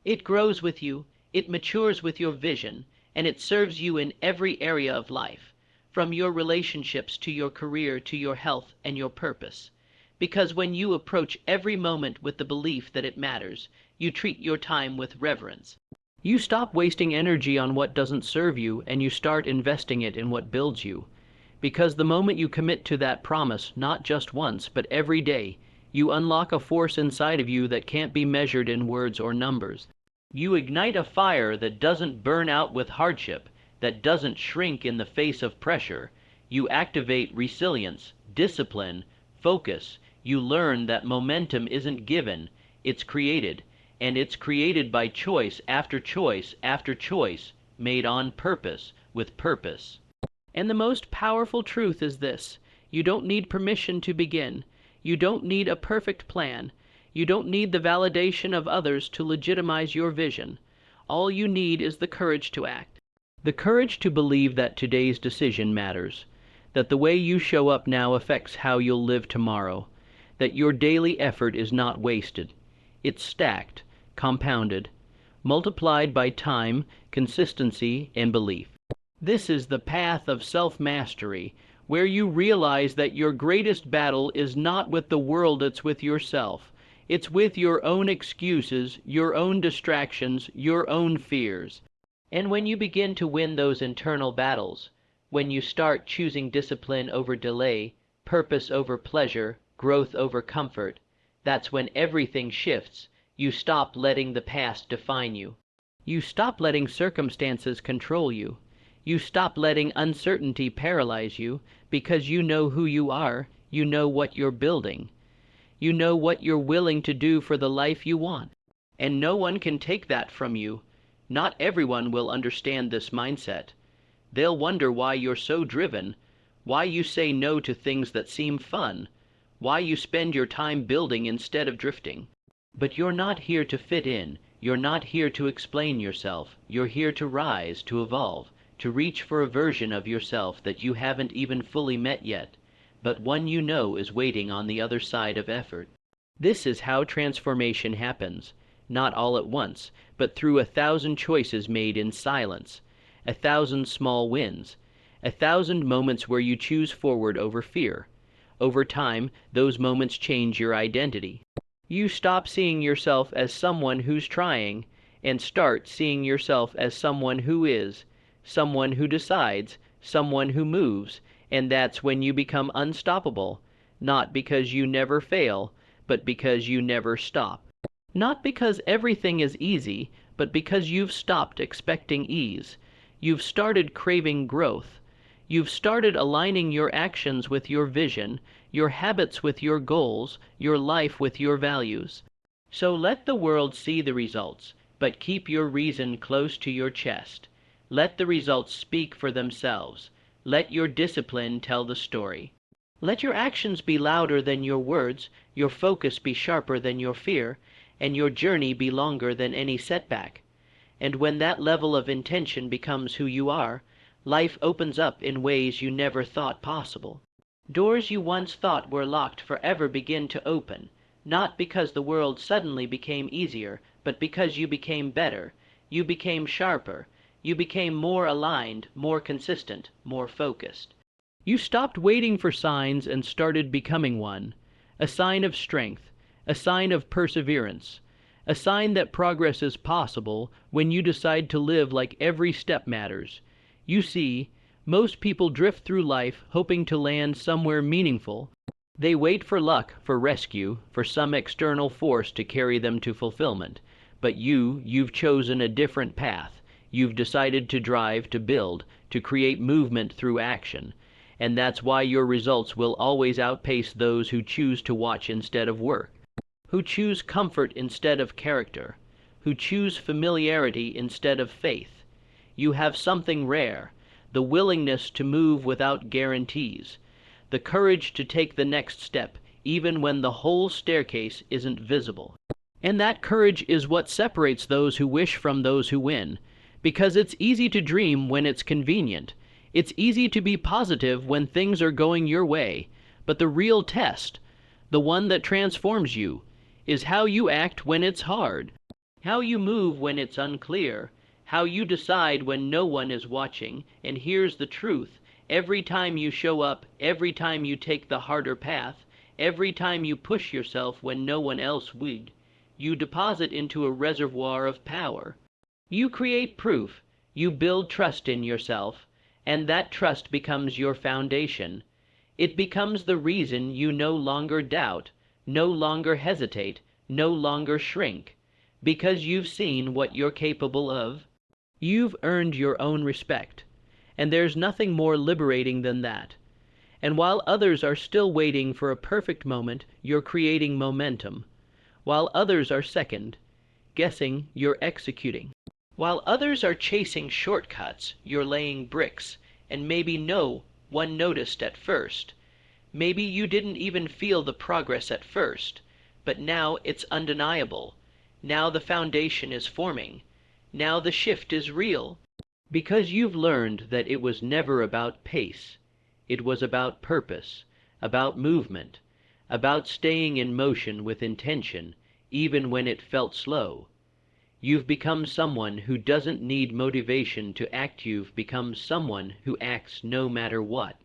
It grows with you. It matures with your vision. And it serves you in every area of life, from your relationships to your career to your health and your purpose. Because when you approach every moment with the belief that it matters, you treat your time with reverence. You stop wasting energy on what doesn't serve you, and you start investing it in what builds you. Because the moment you commit to that promise, not just once, but every day, you unlock a force inside of you that can't be measured in words or numbers. You ignite a fire that doesn't burn out with hardship, that doesn't shrink in the face of pressure. You activate resilience, discipline, focus. You learn that momentum isn't given, it's created. And it's created by choice after choice after choice, made on purpose, with purpose. And the most powerful truth is this: you don't need permission to begin. You don't need a perfect plan. You don't need the validation of others to legitimize your vision. All you need is the courage to act. The courage to believe that today's decision matters, that the way you show up now affects how you'll live tomorrow, that your daily effort is not wasted. It's stacked, compounded, multiplied by time, consistency, and belief. This is the path of self-mastery, where you realize that your greatest battle is not with the world, it's with yourself. It's with your own excuses, your own distractions, your own fears. And when you begin to win those internal battles, when you start choosing discipline over delay, purpose over pleasure, growth over comfort, that's when everything shifts. You stop letting the past define you. You stop letting circumstances control you. You stop letting uncertainty paralyze you, because you know who you are, you know what you're building. You know what you're willing to do for the life you want. And no one can take that from you. Not everyone will understand this mindset. They'll wonder why you're so driven, why you say no to things that seem fun, why you spend your time building instead of drifting. But you're not here to fit in. You're not here to explain yourself. You're here to rise, to evolve, to reach for a version of yourself that you haven't even fully met yet, but one you know is waiting on the other side of effort. This is how transformation happens, not all at once, but through 1,000 choices made in silence, 1,000 small wins, 1,000 moments where you choose forward over fear. Over time, those moments change your identity. You stop seeing yourself as someone who's trying, and start seeing yourself as someone who is, someone who decides, someone who moves, and that's when you become unstoppable, not because you never fail, but because you never stop. Not because everything is easy, but because you've stopped expecting ease. You've started craving growth. You've started aligning your actions with your vision, your habits with your goals, your life with your values. So let the world see the results, but keep your reason close to your chest. Let the results speak for themselves. Let your discipline tell the story. Let your actions be louder than your words, your focus be sharper than your fear, and your journey be longer than any setback. And when that level of intention becomes who you are, life opens up in ways you never thought possible. Doors you once thought were locked forever begin to open, not because the world suddenly became easier, but because you became better, you became sharper, you became more aligned, more consistent, more focused. You stopped waiting for signs and started becoming one, a sign of strength, a sign of perseverance, a sign that progress is possible when you decide to live like every step matters. You see, most people drift through life hoping to land somewhere meaningful. They wait for luck, for rescue, for some external force to carry them to fulfillment. But you've chosen a different path. You've decided to drive, to build, to create movement through action. And that's why your results will always outpace those who choose to watch instead of work, who choose comfort instead of character, who choose familiarity instead of faith. You have something rare, the willingness to move without guarantees, the courage to take the next step, even when the whole staircase isn't visible. And that courage is what separates those who wish from those who win, because it's easy to dream when it's convenient. It's easy to be positive when things are going your way, but the real test, the one that transforms you, is how you act when it's hard, how you move when it's unclear, how you decide when no one is watching. And here's the truth: every time you show up, every time you take the harder path, every time you push yourself when no one else would, you deposit into a reservoir of power. You create proof, you build trust in yourself, and that trust becomes your foundation. It becomes the reason you no longer doubt, no longer hesitate, no longer shrink, because you've seen what you're capable of. You've earned your own respect, and there's nothing more liberating than that. And while others are still waiting for a perfect moment, you're creating momentum. While others are guessing, you're executing. While others are chasing shortcuts, you're laying bricks, and maybe no one noticed at first. Maybe you didn't even feel the progress at first, but now it's undeniable. Now the foundation is forming. Now the shift is real, because you've learned that it was never about pace. It was about purpose, about movement, about staying in motion with intention, even when it felt slow. You've become someone who doesn't need motivation to act. You've become someone who acts no matter what.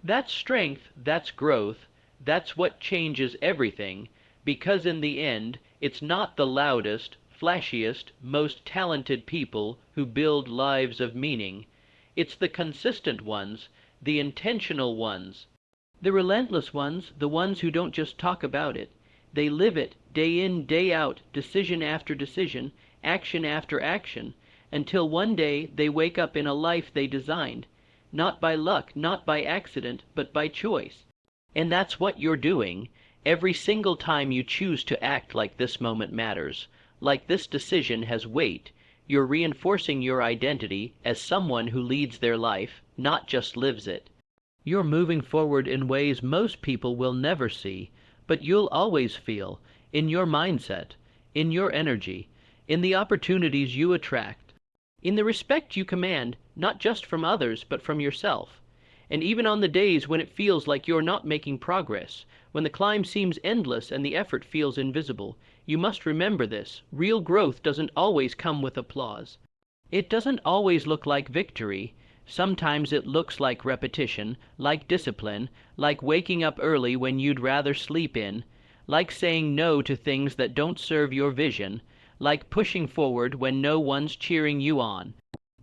That's strength, that's growth, that's what changes everything, because in the end, it's not the loudest, flashiest, most talented people who build lives of meaning. It's the consistent ones, the intentional ones, the relentless ones, the ones who don't just talk about it. They live it, day in, day out, decision after decision, action after action, until one day they wake up in a life they designed, not by luck, not by accident, but by choice. And that's what you're doing. Every single time you choose to act like this moment matters, like this decision has weight, you're reinforcing your identity as someone who leads their life, not just lives it. You're moving forward in ways most people will never see, but you'll always feel, in your mindset, in your energy, in the opportunities you attract, in the respect you command, not just from others, but from yourself. And even on the days when it feels like you're not making progress, when the climb seems endless and the effort feels invisible, you must remember this: real growth doesn't always come with applause. It doesn't always look like victory. Sometimes it looks like repetition, like discipline, like waking up early when you'd rather sleep in, like saying no to things that don't serve your vision, like pushing forward when no one's cheering you on.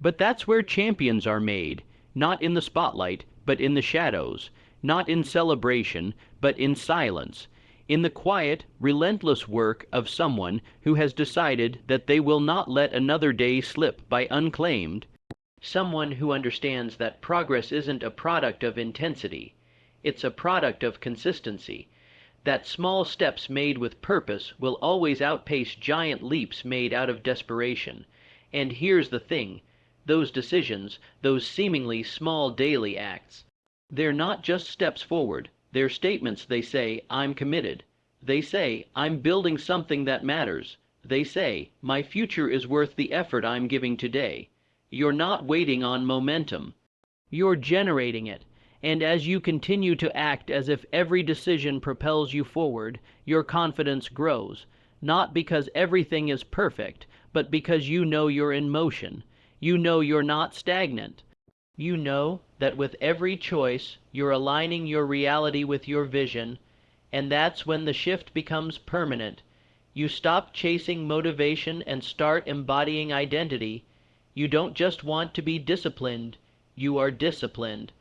But that's where champions are made, not in the spotlight, but in the shadows, not in celebration, but in silence, in the quiet, relentless work of someone who has decided that they will not let another day slip by unclaimed, someone who understands that progress isn't a product of intensity, it's a product of consistency, that small steps made with purpose will always outpace giant leaps made out of desperation. And here's the thing, those decisions, those seemingly small daily acts, they're not just steps forward, they're statements. They say, I'm committed. They say, I'm building something that matters. They say, my future is worth the effort I'm giving today. You're not waiting on momentum. You're generating it. And as you continue to act as if every decision propels you forward, your confidence grows, not because everything is perfect, but because you know you're in motion. You know you're not stagnant. You know that with every choice, you're aligning your reality with your vision, and that's when the shift becomes permanent. You stop chasing motivation and start embodying identity. You don't just want to be disciplined, you are disciplined.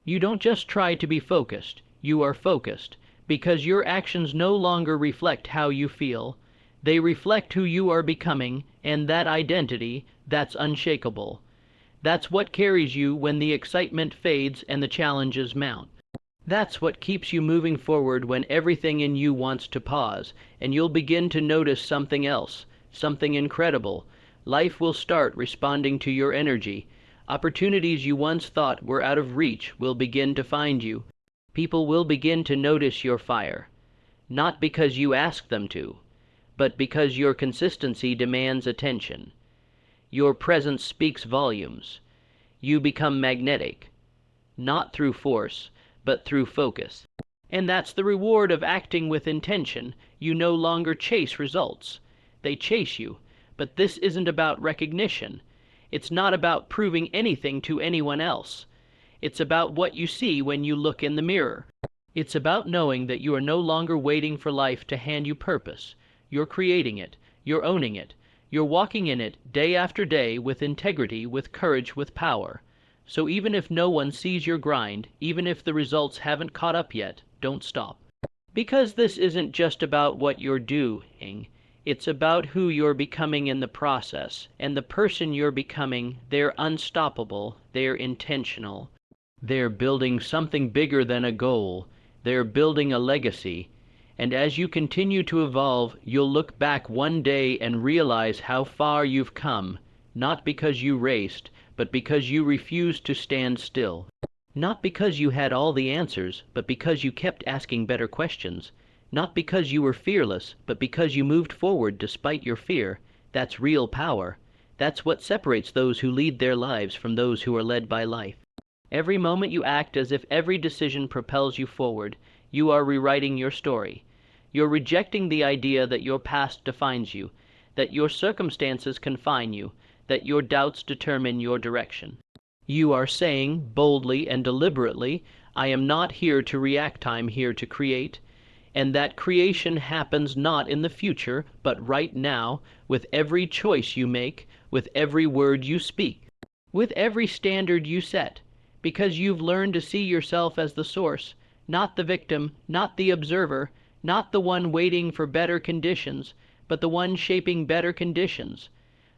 You don't just try to be focused, you are focused, because your actions no longer reflect how you feel. They reflect who you are becoming, and that identity, that's unshakable. That's what carries you when the excitement fades and the challenges mount. That's what keeps you moving forward when everything in you wants to pause, and you'll begin to notice something else, something incredible. Life will start responding to your energy. Opportunities you once thought were out of reach will begin to find you. People will begin to notice your fire, not because you ask them to, but because your consistency demands attention. Your presence speaks volumes. You become magnetic, not through force, but through focus. And that's the reward of acting with intention. You no longer chase results. They chase you. But this isn't about recognition. It's not about proving anything to anyone else. It's about what you see when you look in the mirror. It's about knowing that you are no longer waiting for life to hand you purpose. You're creating it. You're owning it. You're walking in it day after day with integrity, with courage, with power. So even if no one sees your grind, even if the results haven't caught up yet, don't stop. Because this isn't just about what you're doing. It's about who you're becoming in the process, and the person you're becoming, they're unstoppable, they're intentional. They're building something bigger than a goal. They're building a legacy. And as you continue to evolve, you'll look back one day and realize how far you've come, not because you raced, but because you refused to stand still. Not because you had all the answers, but because you kept asking better questions. Not because you were fearless, but because you moved forward despite your fear. That's real power. That's what separates those who lead their lives from those who are led by life. Every moment you act as if every decision propels you forward, you are rewriting your story. You're rejecting the idea that your past defines you, that your circumstances confine you, that your doubts determine your direction. You are saying, boldly and deliberately, I am not here to react, I'm here to create. And that creation happens not in the future, but right now, with every choice you make, with every word you speak, with every standard you set, because you've learned to see yourself as the source, not the victim, not the observer, not the one waiting for better conditions, but the one shaping better conditions,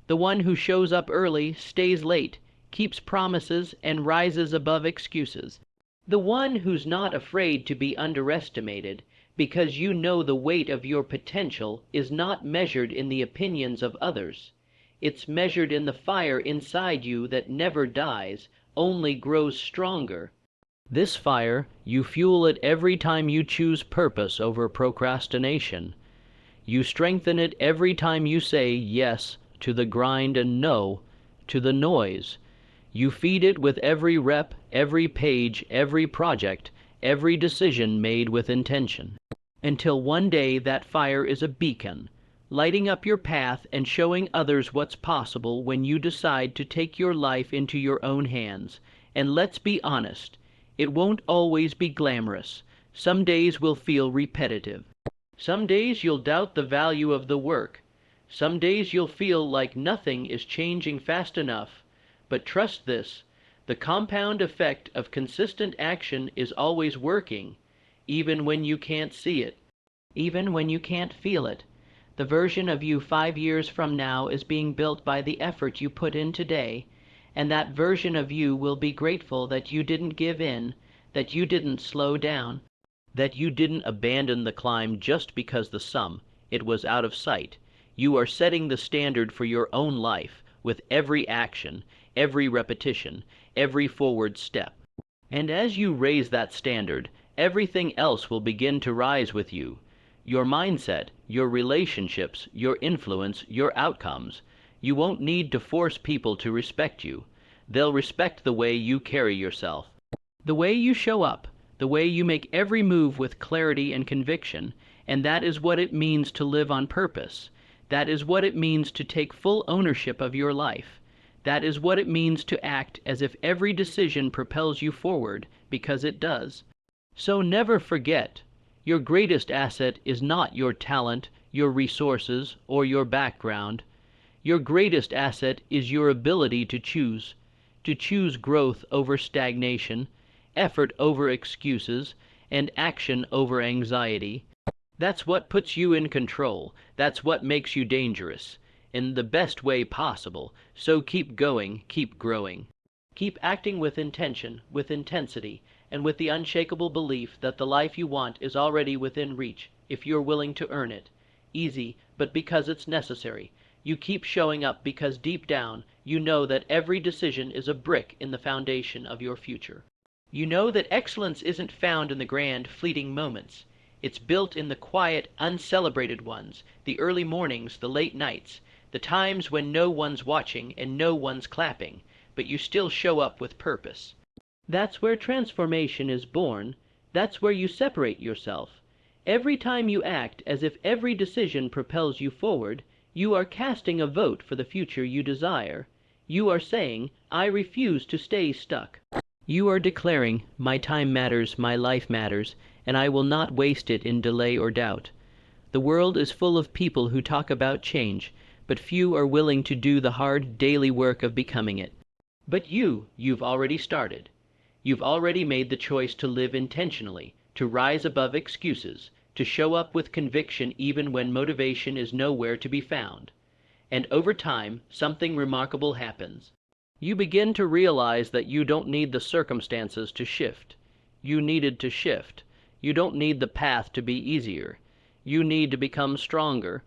the one who shows up early, stays late, keeps promises, and rises above excuses, the one who's not afraid to be underestimated, because you know the weight of your potential is not measured in the opinions of others. It's measured in the fire inside you that never dies, only grows stronger. This fire, you fuel it every time you choose purpose over procrastination. You strengthen it every time you say yes to the grind and no to the noise. You feed it with every rep, every page, every project, every decision made with intention. Until one day that fire is a beacon, lighting up your path and showing others what's possible when you decide to take your life into your own hands. And let's be honest, it won't always be glamorous. Some days will feel repetitive. Some days you'll doubt the value of the work. Some days you'll feel like nothing is changing fast enough. But trust this, the compound effect of consistent action is always working, even when you can't see it. even when you can't feel it. The version of you 5 years from now is being built by the effort you put in today, and that version of you will be grateful that you didn't give in, that you didn't slow down, that you didn't abandon the climb just because it was out of sight. You are setting the standard for your own life with every action, every repetition, every forward step. And as you raise that standard, everything else will begin to rise with you. Your mindset, your relationships, your influence, your outcomes. You won't need to force people to respect you. They'll respect the way you carry yourself, the way you show up, the way you make every move with clarity and conviction, and that is what it means to live on purpose. That is what it means to take full ownership of your life. That is what it means to act as if every decision propels you forward, because it does. So never forget, your greatest asset is not your talent, your resources, or your background. Your greatest asset is your ability to choose growth over stagnation, effort over excuses, and action over anxiety. That's what puts you in control. That's what makes you dangerous, in the best way possible. So keep going, keep growing. Keep acting with intention, with intensity, and with the unshakable belief that the life you want is already within reach, if you're willing to earn it. Easy, but because it's necessary. You keep showing up because deep down, you know that every decision is a brick in the foundation of your future. You know that excellence isn't found in the grand, fleeting moments. It's built in the quiet, uncelebrated ones, the early mornings, the late nights, the times when no one's watching and no one's clapping, but you still show up with purpose. That's where transformation is born. That's where you separate yourself. Every time you act as if every decision propels you forward, you are casting a vote for the future you desire. You are saying, I refuse to stay stuck. You are declaring, my time matters, my life matters, and I will not waste it in delay or doubt. The world is full of people who talk about change, but few are willing to do the hard daily work of becoming it. But you've already started. You've already made the choice to live intentionally, to rise above excuses, to show up with conviction even when motivation is nowhere to be found. And over time, something remarkable happens. You begin to realize that you don't need the circumstances to shift. You needed to shift. You don't need the path to be easier. You need to become stronger.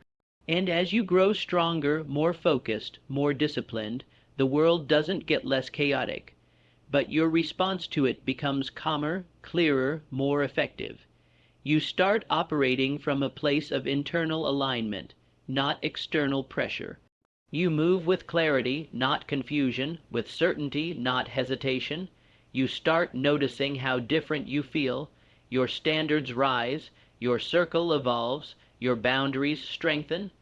And as you grow stronger, more focused, more disciplined, the world doesn't get less chaotic, but your response to it becomes calmer, clearer, more effective. You start operating from a place of internal alignment, not external pressure. You move with clarity, not confusion, with certainty, not hesitation. You start noticing how different you feel. Your standards rise, your circle evolves, your boundaries strengthen.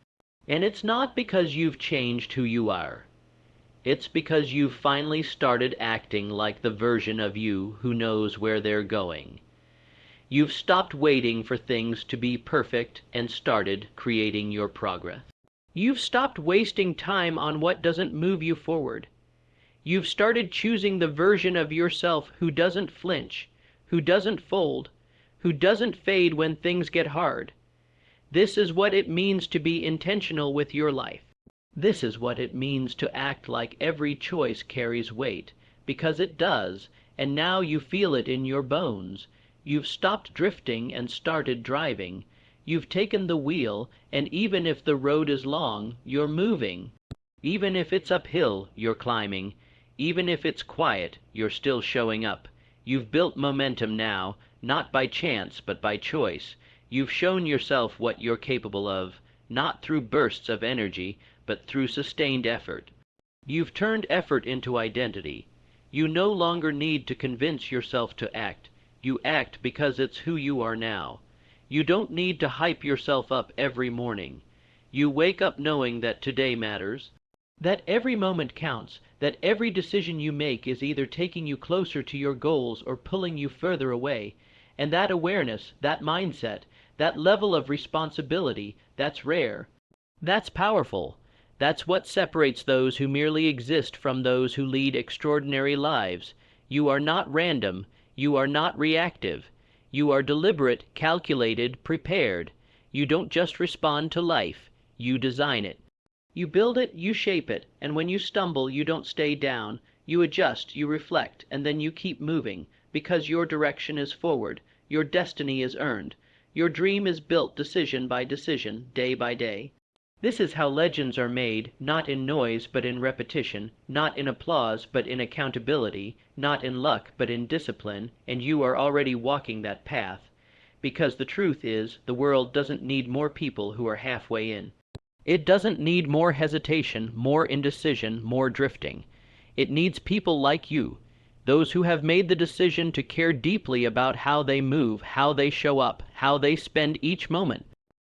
And it's not because you've changed who you are. It's because you've finally started acting like the version of you who knows where they're going. You've stopped waiting for things to be perfect and started creating your progress. You've stopped wasting time on what doesn't move you forward. You've started choosing the version of yourself who doesn't flinch, who doesn't fold, who doesn't fade when things get hard. This is what it means to be intentional with your life. This is what it means to act like every choice carries weight, because it does, and now you feel it in your bones. You've stopped drifting and started driving. You've taken the wheel, and even if the road is long, you're moving. Even if it's uphill, you're climbing. Even if it's quiet, you're still showing up. You've built momentum now, not by chance, but by choice. You've shown yourself what you're capable of, not through bursts of energy, but through sustained effort. You've turned effort into identity. You no longer need to convince yourself to act. You act because it's who you are now. You don't need to hype yourself up every morning. You wake up knowing that today matters, that every moment counts, that every decision you make is either taking you closer to your goals or pulling you further away. And that awareness, that mindset, that level of responsibility, that's rare. That's powerful. That's what separates those who merely exist from those who lead extraordinary lives. You are not random. You are not reactive. You are deliberate, calculated, prepared. You don't just respond to life, you design it. You build it, you shape it, and when you stumble, you don't stay down. You adjust, you reflect, and then you keep moving, because your direction is forward, your destiny is earned, your dream is built decision by decision, day by day. This is how legends are made, not in noise but in repetition, not in applause but in accountability, not in luck but in discipline, and you are already walking that path. Because the truth is, the world doesn't need more people who are halfway in. It doesn't need more hesitation, more indecision, more drifting. It needs people like you, those who have made the decision to care deeply about how they move, how they show up, how they spend each moment.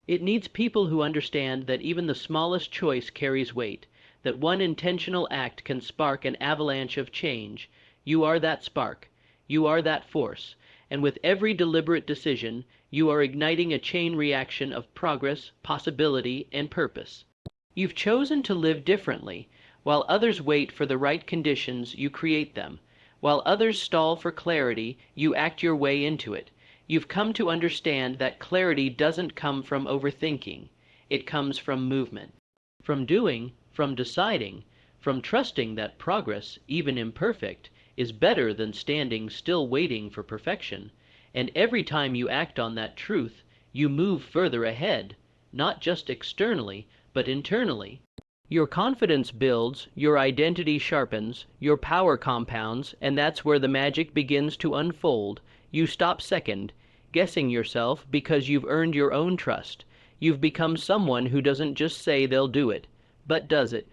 It needs people who understand that even the smallest choice carries weight, that one intentional act can spark an avalanche of change. You are that spark. You are that force. And with every deliberate decision, you are igniting a chain reaction of progress, possibility, and purpose. You've chosen to live differently. While others wait for the right conditions, you create them. While others stall for clarity, you act your way into it. You've come to understand that clarity doesn't come from overthinking. It comes from movement, from doing, from deciding, from trusting that progress, even imperfect, is better than standing still waiting for perfection. And every time you act on that truth, you move further ahead, not just externally, but internally. Your confidence builds, your identity sharpens, your power compounds, and that's where the magic begins to unfold. You stop second, guessing yourself because you've earned your own trust. You've become someone who doesn't just say they'll do it, but does it.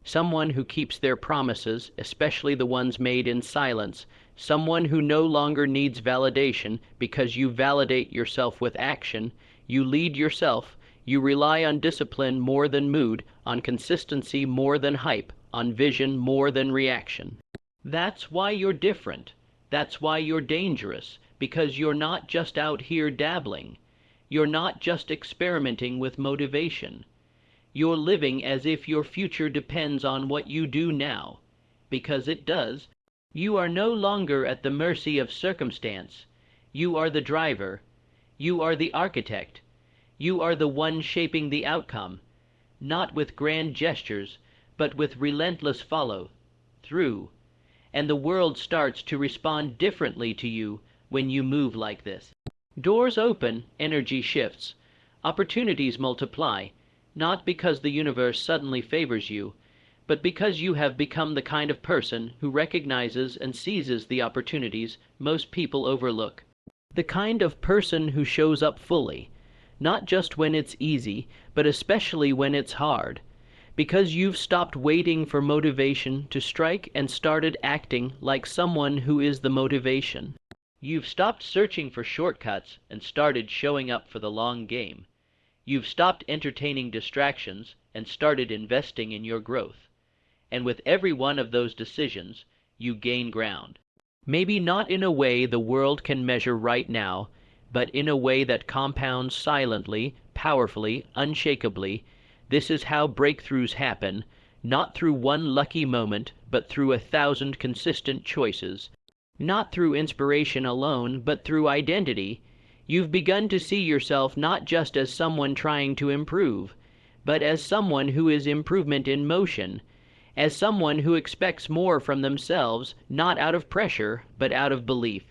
Someone who keeps their promises, especially the ones made in silence. Someone who no longer needs validation because you validate yourself with action. You lead yourself. You rely on discipline more than mood, on consistency more than hype, on vision more than reaction. That's why you're different. That's why you're dangerous, because you're not just out here dabbling. You're not just experimenting with motivation. You're living as if your future depends on what you do now, because it does. You are no longer at the mercy of circumstance. You are the driver. You are the architect. You are the one shaping the outcome, not with grand gestures, but with relentless follow-through. And the world starts to respond differently to you when you move like this. Doors open, energy shifts. Opportunities multiply, not because the universe suddenly favors you, but because you have become the kind of person who recognizes and seizes the opportunities most people overlook. The kind of person who shows up fully, not just when it's easy, but especially when it's hard. Because you've stopped waiting for motivation to strike and started acting like someone who is the motivation. You've stopped searching for shortcuts and started showing up for the long game. You've stopped entertaining distractions and started investing in your growth. And with every one of those decisions, you gain ground. Maybe not in a way the world can measure right now, but in a way that compounds silently, powerfully, unshakably. This is how breakthroughs happen, not through one lucky moment, but through 1,000 consistent choices. Not through inspiration alone, but through identity. You've begun to see yourself not just as someone trying to improve, but as someone who is improvement in motion, as someone who expects more from themselves, not out of pressure, but out of belief.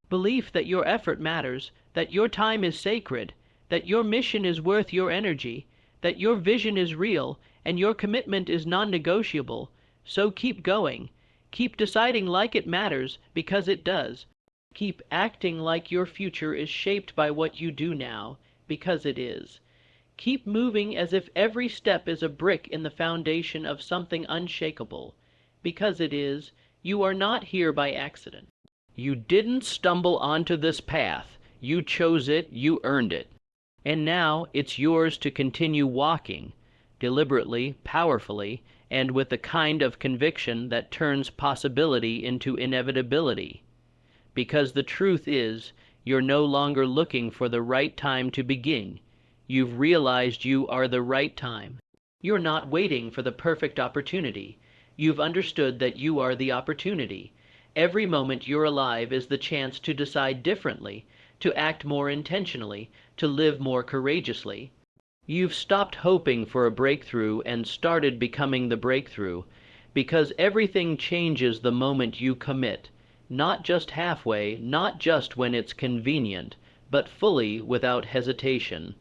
Belief that your effort matters, that your time is sacred, that your mission is worth your energy, that your vision is real, and your commitment is non-negotiable. So keep going. Keep deciding like it matters, because it does. Keep acting like your future is shaped by what you do now, because it is. Keep moving as if every step is a brick in the foundation of something unshakable, because it is. You are not here by accident. You didn't stumble onto this path. You chose it, you earned it. And now it's yours to continue walking, deliberately, powerfully, and with the kind of conviction that turns possibility into inevitability. Because the truth is, you're no longer looking for the right time to begin. You've realized you are the right time. You're not waiting for the perfect opportunity. You've understood that you are the opportunity. Every moment you're alive is the chance to decide differently, to act more intentionally, to live more courageously. You've stopped hoping for a breakthrough and started becoming the breakthrough, because everything changes the moment you commit, not just halfway, not just when it's convenient, but fully without hesitation.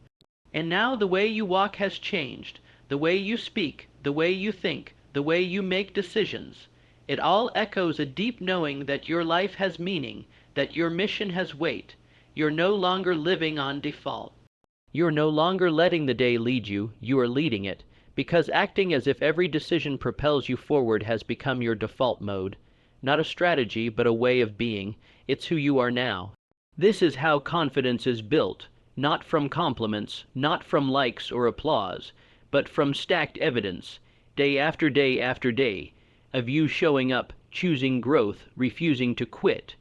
And now the way you walk has changed, the way you speak, the way you think, the way you make decisions. It all echoes a deep knowing that your life has meaning, that your mission has weight. You're no longer living on default. You're no longer letting the day lead you, you are leading it, because acting as if every decision propels you forward has become your default mode. Not a strategy, but a way of being. It's who you are now. This is how confidence is built, not from compliments, not from likes or applause, but from stacked evidence, day after day after day, of you showing up, choosing growth, refusing to quit.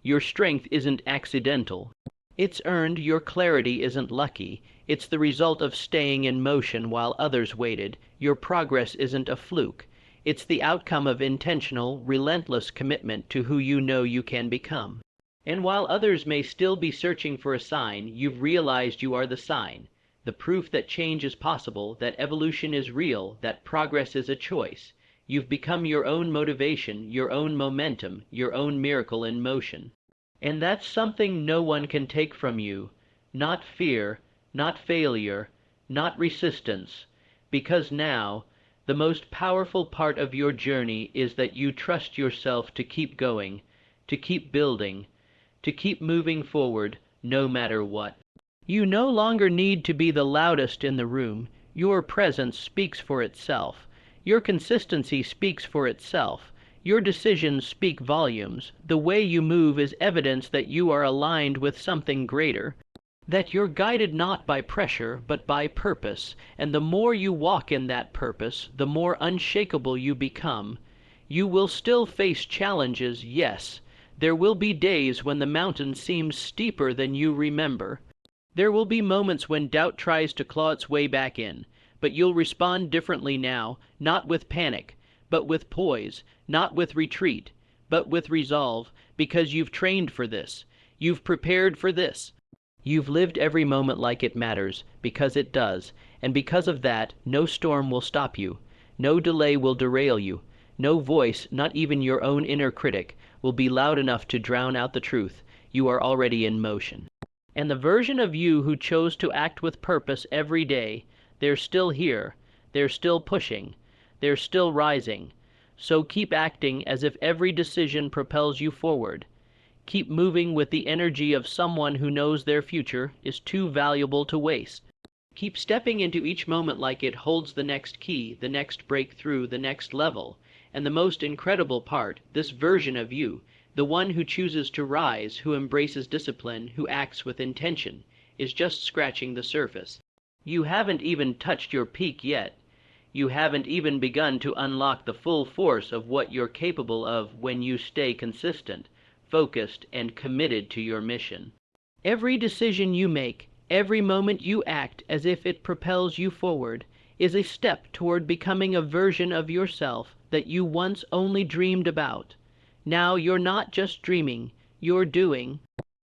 Your strength isn't accidental. It's earned. Your clarity isn't lucky. It's the result of staying in motion while others waited. Your progress isn't a fluke. It's the outcome of intentional, relentless commitment to who you know you can become. And while others may still be searching for a sign, you've realized you are the sign, the proof that change is possible, that evolution is real, that progress is a choice. You've become your own motivation, your own momentum, your own miracle in motion. And that's something no one can take from you, not fear, not failure, not resistance, because now, the most powerful part of your journey is that you trust yourself to keep going, to keep building, to keep moving forward, no matter what. You no longer need to be the loudest in the room. Your presence speaks for itself. Your consistency speaks for itself. Your decisions speak volumes. The way you move is evidence that you are aligned with something greater, that you're guided not by pressure, but by purpose, and the more you walk in that purpose, the more unshakable you become. You will still face challenges, yes. There will be days when the mountain seems steeper than you remember. There will be moments when doubt tries to claw its way back in, but you'll respond differently now, not with panic, but with poise, not with retreat, but with resolve, because you've trained for this. You've prepared for this. You've lived every moment like it matters, because it does, and because of that, no storm will stop you. No delay will derail you. No voice, not even your own inner critic, will be loud enough to drown out the truth. You are already in motion. And the version of you who chose to act with purpose every day, they're still here. They're still pushing. They're still rising. So keep acting as if every decision propels you forward. Keep moving with the energy of someone who knows their future is too valuable to waste. Keep stepping into each moment like it holds the next key, the next breakthrough, the next level. And the most incredible part, this version of you, the one who chooses to rise, who embraces discipline, who acts with intention, is just scratching the surface. You haven't even touched your peak yet. You haven't even begun to unlock the full force of what you're capable of when you stay consistent, focused, and committed to your mission. Every decision you make, every moment you act as if it propels you forward, is a step toward becoming a version of yourself that you once only dreamed about. Now you're not just dreaming, you're doing.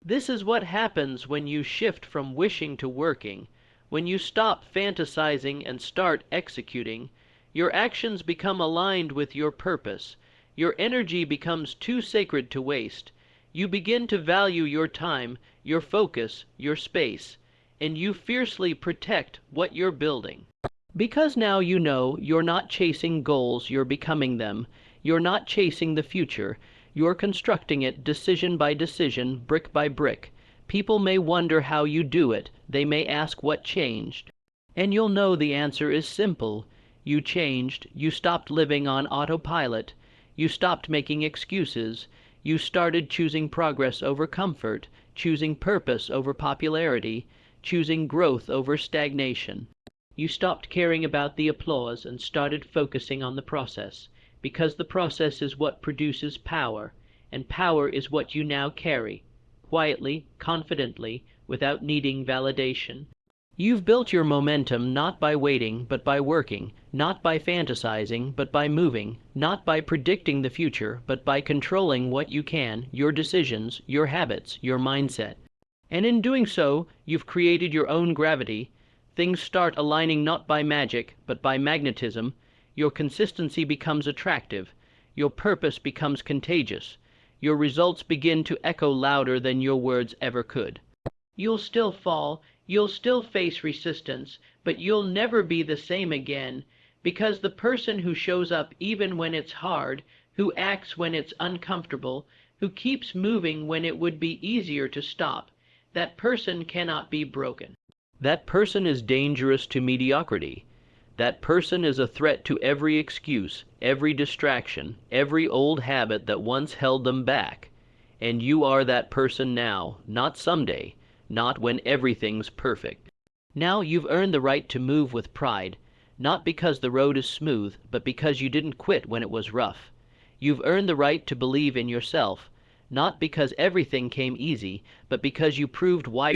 This is what happens when you shift from wishing to working. When you stop fantasizing and start executing, your actions become aligned with your purpose. Your energy becomes too sacred to waste. You begin to value your time, your focus, your space, and you fiercely protect what you're building. Because now you know you're not chasing goals, you're becoming them. You're not chasing the future. You're constructing it decision by decision, brick by brick. People may wonder how you do it. They may ask what changed. And you'll know the answer is simple. You changed. You stopped living on autopilot. You stopped making excuses. You started choosing progress over comfort, choosing purpose over popularity, choosing growth over stagnation. You stopped caring about the applause and started focusing on the process, because the process is what produces power, and power is what you now carry, quietly, confidently, without needing validation. You've built your momentum not by waiting, but by working, not by fantasizing, but by moving, not by predicting the future, but by controlling what you can, your decisions, your habits, your mindset. And in doing so, you've created your own gravity. Things start aligning not by magic, but by magnetism. Your consistency becomes attractive. Your purpose becomes contagious. Your results begin to echo louder than your words ever could. You'll still fall, you'll still face resistance, but you'll never be the same again, because the person who shows up even when it's hard, who acts when it's uncomfortable, who keeps moving when it would be easier to stop, that person cannot be broken. That person is dangerous to mediocrity. That person is a threat to every excuse, every distraction, every old habit that once held them back. And you are that person now, not someday, not when everything's perfect. Now you've earned the right to move with pride, not because the road is smooth, but because you didn't quit when it was rough. You've earned the right to believe in yourself, not because everything came easy, but because you proved why